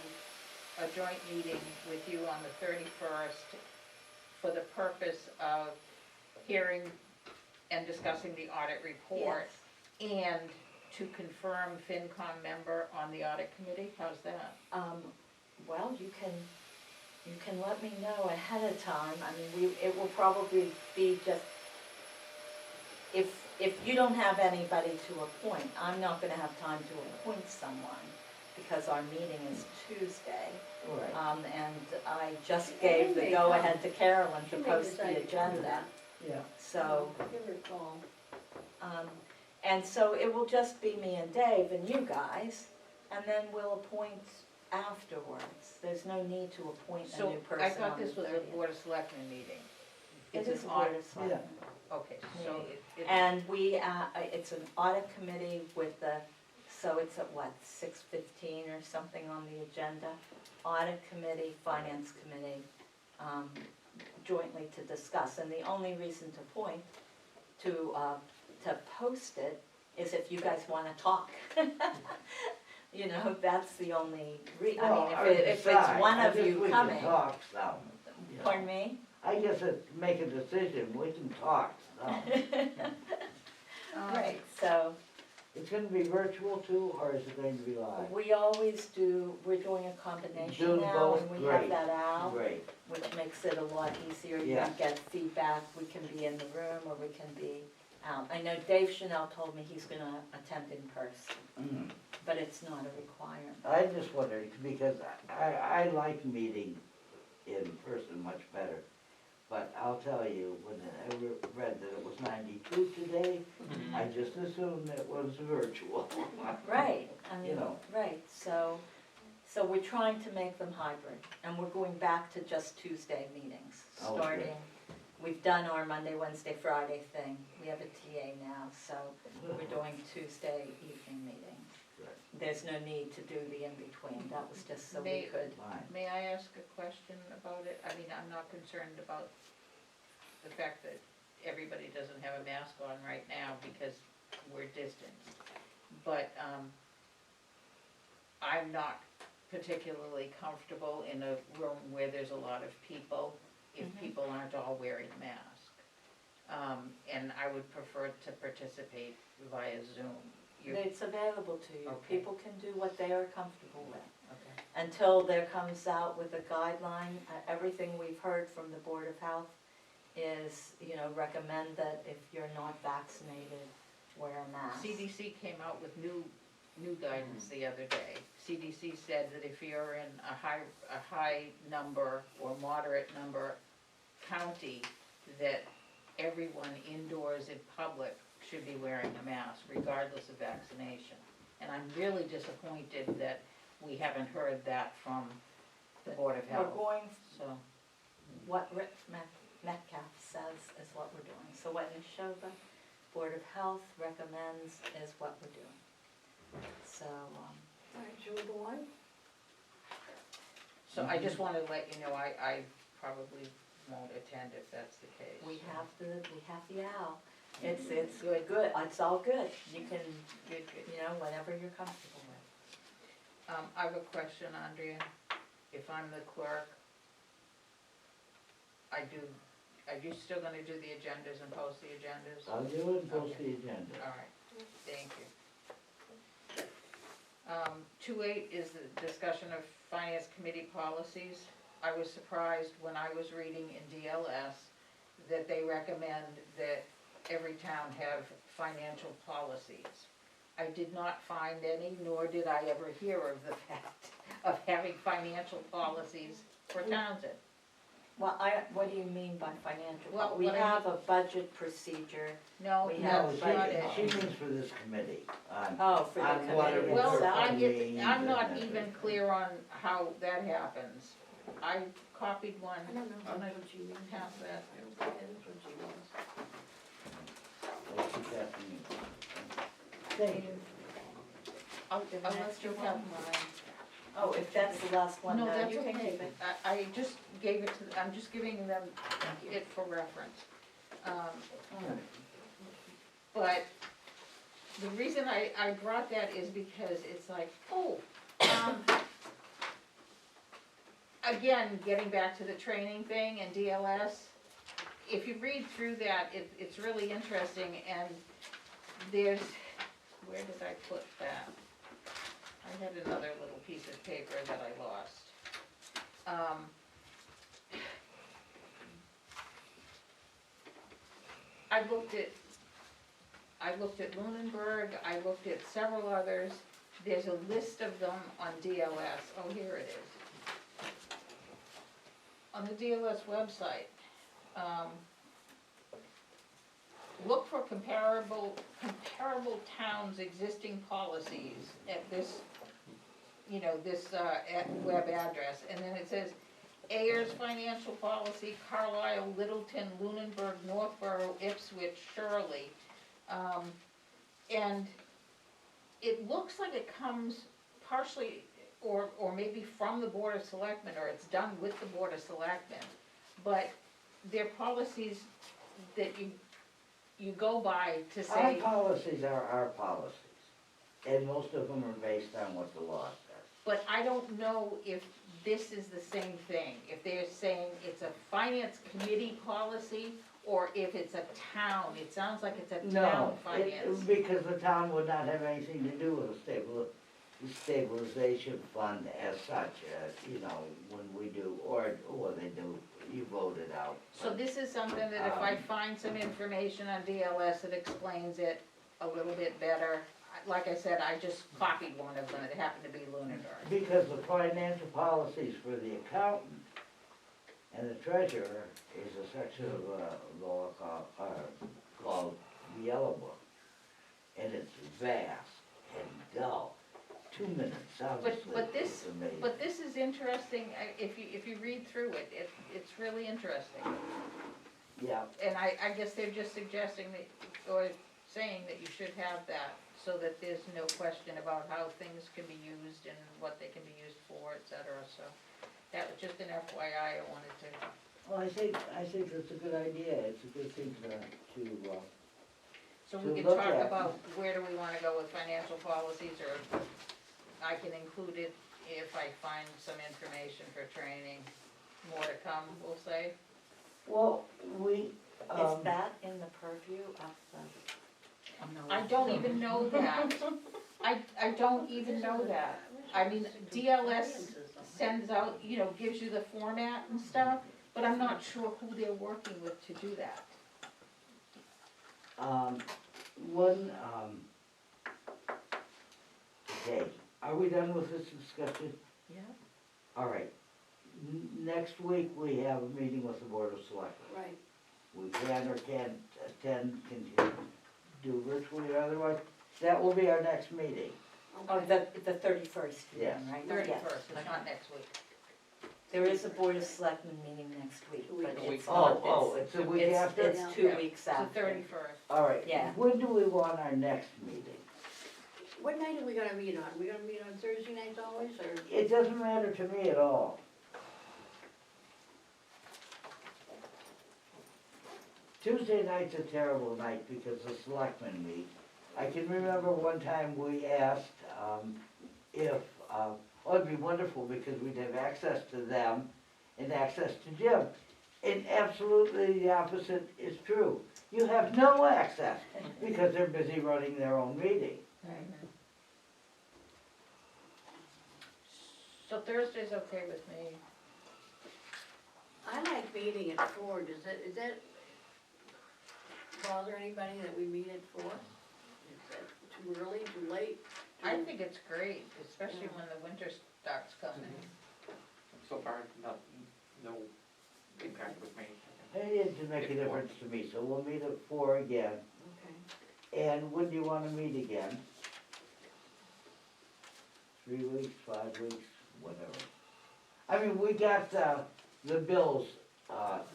a joint meeting with you on the 31st for the purpose of hearing and discussing the audit report and to confirm FinCom member on the audit committee, how's that? Well, you can let me know ahead of time. I mean, it will probably be just, if you don't have anybody to appoint, I'm not gonna have time to appoint someone because our meeting is Tuesday. Right, And I just gave the go-ahead to Carolyn to She may post decide the to come to agenda. that. yeah. So, Give her a call. and so it will just be me and Dave and you guys, and then we'll appoint afterwards. There's no need to appoint a So new person I thought on the this was a 30th. Board of Selectmen meeting. It's It is an a board audit, of selectmen. okay, so it's. And we, it's an audit committee with the, so it's at what, 6:15 or something on the agenda? Audit committee, finance committee, jointly to discuss. And the only reason to post it is if you guys wanna talk. You know, that's the only Well, I or mean, if it's decide. one I of guess you we can coming. talk some, you know. Pardon me? I guess make a decision, we can talk some. Right, so It's gonna be virtual too, or is it going to be live? we always do, we're doing a combination Doing now, both? and we have Great. that out, Great, which makes it a lot easier. You Yeah. can get feedback, we can be in the room or we can be out. I know Dave Chanel told me he's gonna attend in person, mm. but it's not a requirement. I just wondered, because I like meeting in person much better. But I'll tell you, when I read that it was 92 today, Mhm. I just assumed it was virtual. Right, I mean, You know. right, so we're trying to make them hybrid, and we're going back to just Tuesday meetings, Oh, good. starting. We've done our Monday, Wednesday, Friday thing, we have a TA now, so we're doing Tuesday evening meetings. Good. There's no need to do the in-between, that was just so we May- could. Fine. May I ask a question about it? I mean, I'm not concerned about the fact that everybody doesn't have a mask on right now because we're distanced. But, I'm not particularly comfortable in a room where there's a lot of people, if Mhm. people aren't all wearing a mask. And I would prefer to participate via Zoom. It's available to you, Okay. people can do what they are comfortable with. Okay. Until there comes out with a guideline, everything we've heard from the Board of Health is, you know, recommend that if you're not vaccinated, wear a mask. CDC came out with new guidance the other day. CDC said that if you're in a high number or moderate number county, that everyone indoors in public should be wearing a mask regardless of vaccination. And I'm really disappointed that we haven't heard that from the Board of We're Health, going, so. what Rick Metcalf says is what we're doing. So what Neshoba Board of Health recommends is what we're doing. So, All right, should we go on? So I just wanted to let you know, I probably won't attend if that's the case. we have the owl. It's good, it's all good. You can, Good. you know, whatever you're comfortable with. I have a question, Andrea. If I'm the clerk, are you still gonna do the agendas and post the agendas? I'll do it and post Okay. the agenda. All right, thank you. 2.8 is the discussion of finance committee policies. I was surprised when I was reading in DLS that they recommend that every town have financial policies. I did not find any, nor did I ever hear of the fact of having financial policies for Townsend. Well, what do you mean by financial? Well, We what I have a budget procedure. No, We No, that's not it. she means for this committee, on, Oh, for the On what committee it Well, Well, itself. I'm not and even clear on how that happens. I copied one. I don't know, I'm that's not what she means. past that. That is what she means. what she got me. Thank you. I'll let you have mine. Oh, if that's the last one, No, no, that's you can okay. keep it. I just gave it to, I'm just giving them it for reference. But the reason I brought that is because it's like, again, getting back to the training thing and DLS, if you read through that, it's really interesting, and there's, where did I put that? I had another little piece of paper that I lost. I looked at Lunenburg, I looked at several others. There's a list of them on DLS. Oh, here it is. On the DLS website, look for comparable towns' existing policies at this, this web address. And then it says, Ayers Financial Policy, Carlisle, Littleton, Lunenburg, Northborough, Ipswich, Shirley. And it looks like it comes partially, or maybe from the Board of Selectmen, or it's done with the Board of Selectmen. But they're policies that you go by to Our say, policies are our policies, and most of them are based on what the law says. but I don't know if this is the same thing. If they're saying it's a finance committee policy, or if it's a town. It sounds like it's a town No, finance. because the town would not have anything to do with a stabilization fund as such, you know, when we do, or they do, you vote it out. So this is something that if I find some information on DLS that explains it a little bit better, like I said, I just copied one of them, it happened to be Lunenburg. Because the financial policies for the accountant and the treasurer is a section of law called the Yellow Book. And it's vast and dull. 2 minutes, obviously, But this, it's amazing. but this is interesting, if you read through it, it's really interesting. Yeah, And I guess they're just suggesting that, or saying that you should have that, so that there's no question about how things can be used and what they can be used for, et cetera, so. That was just an FYI I wanted to. well, I think that's a good idea, it's a good thing to So To we can look talk at. about where do we wanna go with financial policies, or I can include it if I find some information for training. More to come, we'll say. well, we, Is that in the purview of the? I don't even know that. I don't even know that. I mean, DLS sends out, gives you the format and stuff, but I'm not sure who they're working with to do that. Okay, are we done with this discussion? Yeah. All right, next week we have a meeting with the Board of Selectmen. Right. We can or can't attend, can do virtually or otherwise, that will be our next meeting. Oh, Okay. the 31st, Yes. right? 31st, Yes. it's not next week. There is a Board of Selectmen meeting next week, but A week. it's not, It's a week after? It's 2 Yeah. weeks It's the after. 31st. All right, Yeah. when do we want our next meeting? What night are we gonna meet on? We gonna meet on Thursday nights always, or? It doesn't matter to me at all. Tuesday night's a terrible night because the selectmen meet. I can remember one time we asked, if, it'd be wonderful because we'd have access to them and access to Jim. And absolutely the opposite is true. You have no access because they're busy running their own meeting. So Thursday's okay with me. I like meeting at 4, is that bother anybody that we meet at 4? Is that too early, too late? I think it's great, especially when the winter starts coming. So far, no impact with me. It didn't make a difference to me, so we'll meet at 4 again. Okay. And when do you wanna meet again? 3 weeks, 5 weeks, whatever. I mean, we got, the bills,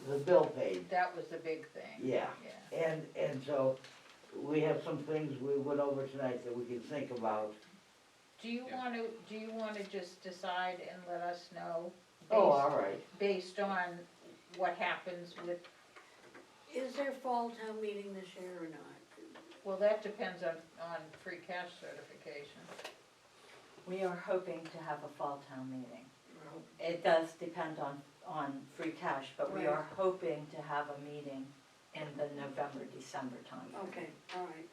the bill paid, That was the big thing. yeah. Yeah. And so, we have some things we went over tonight that we can think about. Do you Yeah. wanna just decide and let us know? Oh, all right. Based on what happens with, Is there fall town meeting this year or not? well, that depends on free cash certification. We are hoping to have a fall town meeting. It does depend on free cash, but we are hoping to have a meeting in the November, December time. Okay, all right.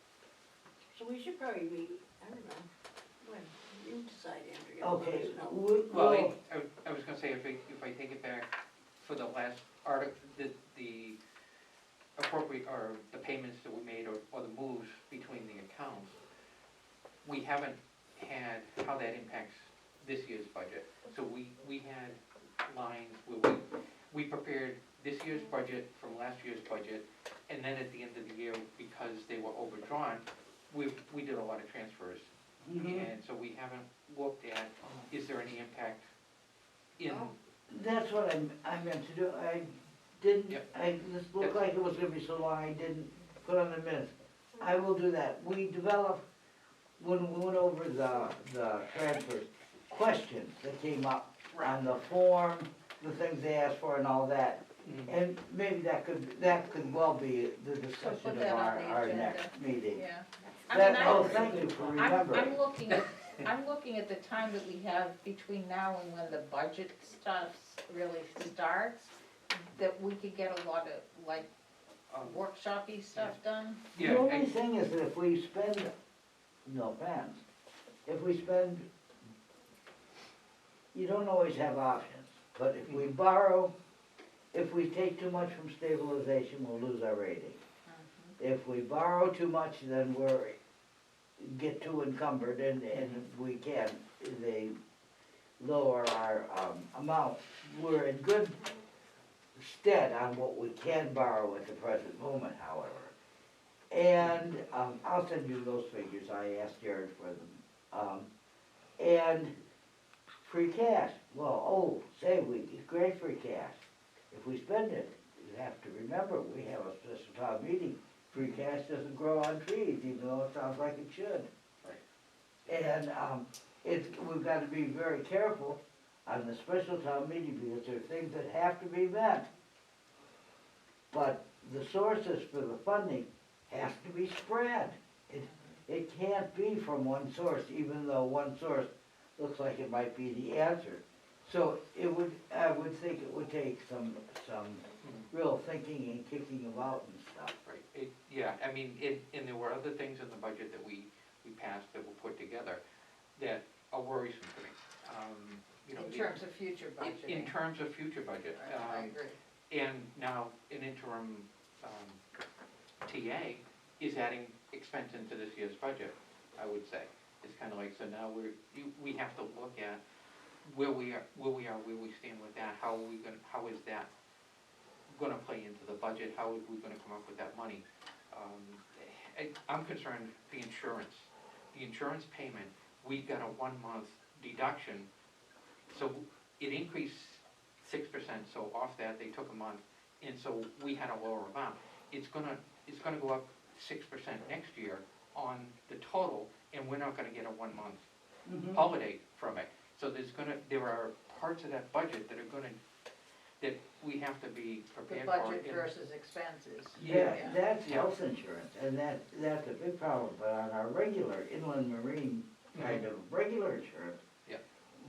So we should probably meet, I don't know, when, you decide, Andrea. Okay, Let us know. Well, I was gonna say, if I take it back for the last article, the appropriate, or the payments that we made, or the moves between the accounts, we haven't had how that impacts this year's budget. So we had lines where we prepared this year's budget from last year's budget, and then at the end of the year, because they were overdrawn, we did a lot of transfers. Mhm. And so we haven't looked at, is there any impact in, That's what I meant to do, I didn't, Yep. this looked like it was gonna be so long, I didn't put on the minutes. I will do that, we developed, when we went over the transfers, questions that came up on the form, the things they asked for and all that. Mhm. And maybe that could well be the discussion put of that on the our agenda. next meeting. Yeah. I That, mean, oh, thank you for remembering. I'm looking at the time that we have between now and when the budget stuff really starts, that we could get a lot of, like, workshop-y stuff done. Yeah, The only and- thing is that if we spend, no offense, if we spend, you don't always have options, but if we borrow, if we take too much from stabilization, we'll lose our rating. If we borrow too much, then get too encumbered and we can't, they lower our, amount. We're in good stead on what we can borrow at the present moment, however. And, I'll send you those figures, I asked Jared for them. And free cash, well, it's great free cash. If we spend it, you have to remember, we have a special town meeting. Free cash doesn't grow on trees, even though it sounds like it should. And, we've gotta be very careful on the special town meeting because there are things that have to be met. But the sources for the funding has to be spread. It can't be from one source, even though one source looks like it might be the answer. So I would think it would take some real thinking and kicking about and stuff. Right, I mean, and there were other things in the budget that we passed that were put together that are worrisome to me. You know, In terms of future budgeting. In terms of future budget. I agree. And now, an interim TA is adding expense into this year's budget, I would say. It's kind of like, so now we have to look at where we stand with that, how is that gonna play into the budget, how are we gonna come up with that money? I'm concerned, the insurance payment, we got a 1 month deduction, so it increased 6%, so off that, they took a month, and so we had a lower amount. It's gonna go up 6% next year on the total, and we're not gonna get a 1 month holiday from it. So there are parts of that budget that we have to be The prepared for. budget versus expenses. Yeah, Yeah. that's Yeah. health insurance, and that's a big problem, but on our regular inland marine kind of regular insurance, Yeah.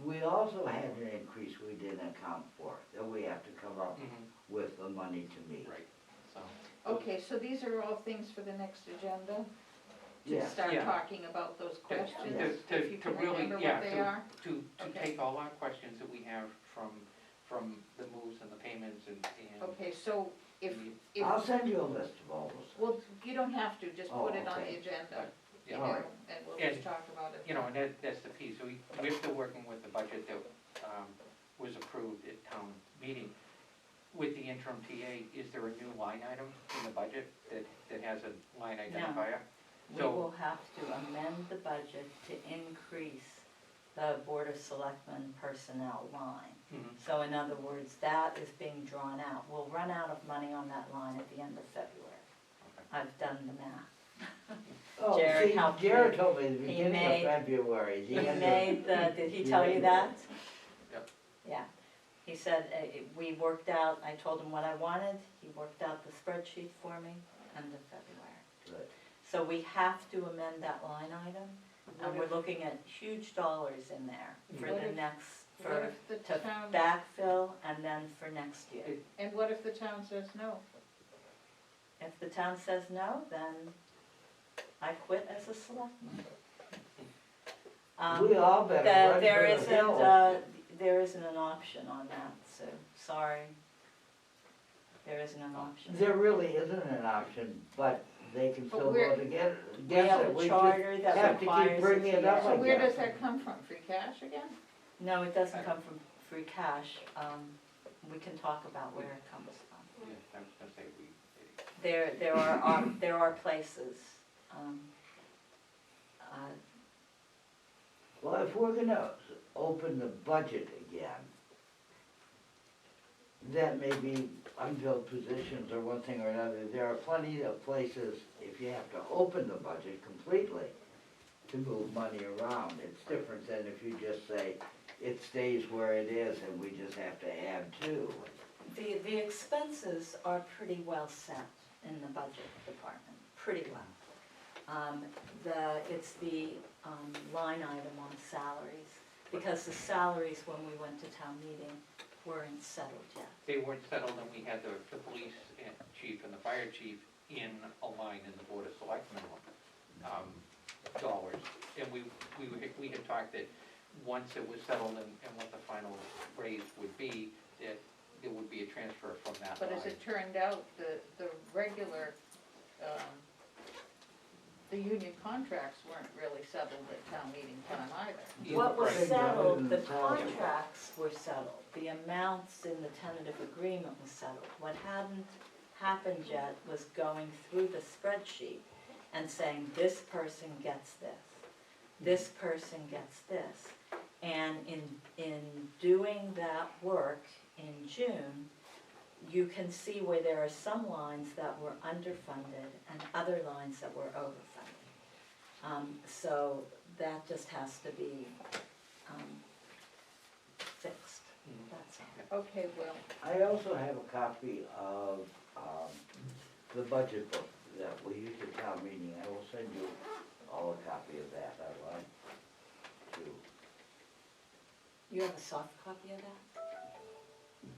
we also had an increase we didn't account for, that we have to come up Mhm. with the money to meet. Right, so. Okay, so these are all things for the next agenda? To Yeah. start Yeah. talking about those questions, Yeah. if you can remember what they are? To Okay. take all our questions that we have from the moves and the payments and. Okay, so if, I'll send you a list of all those. well, you don't have to, just Oh, put it on okay. the agenda, you Yeah. know, Alright. and we'll And, just talk about it. You know, and that's the piece, we're still working with the budget that was approved at town meeting. With the interim TA, is there a new line item in the budget that has a line identifier? We So- will have to amend the budget to increase the Board of Selectmen personnel line. Mhm. So in other words, that is being drawn out. We'll run out of money on that line at the end of February. Okay. I've done the math. Oh, Jared see, helped Jared me. told me the He beginning made- of February, He the end made the, did he tell you that? Yep. Yeah. He said, we worked out, I told him what I wanted, he worked out the spreadsheet for me, end of February. Good. So we have to amend that line item, and we're looking at huge dollars in there for What the if- next, What for, if the to town, backfill and then for next year. and what if the town says no? If the town says no, then I quit as a selectman. We all better run There for the hills. there isn't an option on that, so, sorry. There isn't an option. There really isn't an option, but they can But still we're- go together. We have It. a We just charter that have to keep requires it bringing to it be up So like where that. does that come from, free cash again? No, it doesn't come from free cash. We can talk about where it comes from. Yeah, I was gonna say There are places. Well, if we're gonna open the budget again, that may be unfilled positions or one thing or another. There are plenty of places, if you have to open the budget completely to move money around. It's different than if you just say, it stays where it is and we just have to add to. The expenses are pretty well set in the budget department, pretty well. It's the line item on salaries, because the salaries when we went to town meeting weren't settled yet. They weren't settled, and we had the police chief and the fire chief in a line in the Board of Selectmen dollars. And we had talked that once it was settled and what the final raise would be, that there would be a transfer from that line. But as it turned out, the regular, the union contracts weren't really settled at town meeting time either. What was Right. settled, the Salary. contracts were settled, the amounts in the tentative agreement was settled. What hadn't happened yet was going through the spreadsheet and saying, this person gets this person gets this. And in doing that work in June, you can see where there are some lines that were underfunded and other lines that were overfunded. So that just has to be fixed, that's all. Okay, well, I also have a copy of the budget book that we used at town meeting. I will send you all a copy of that, I'd like to. You have a soft copy of that?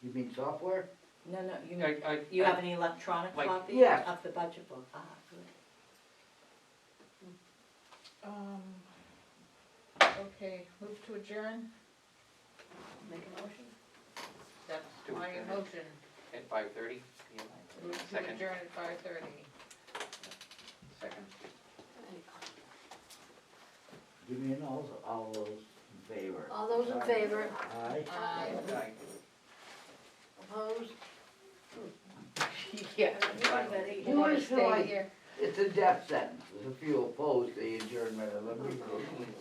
You mean software? No, you I- have an electronic Like- copy Yes. of the budget book? Ah, good. okay, move to adjourn, Make a motion? that's To my adjourn. motion. At 5:30? Move to Second. adjourn at 5:30. Second. Give me all those in favor. All those in favor? Aye. Aye. Opposed? Yeah. Everybody? You always feel Stay like here. it's a death sentence. If you oppose the adjournment of the meeting.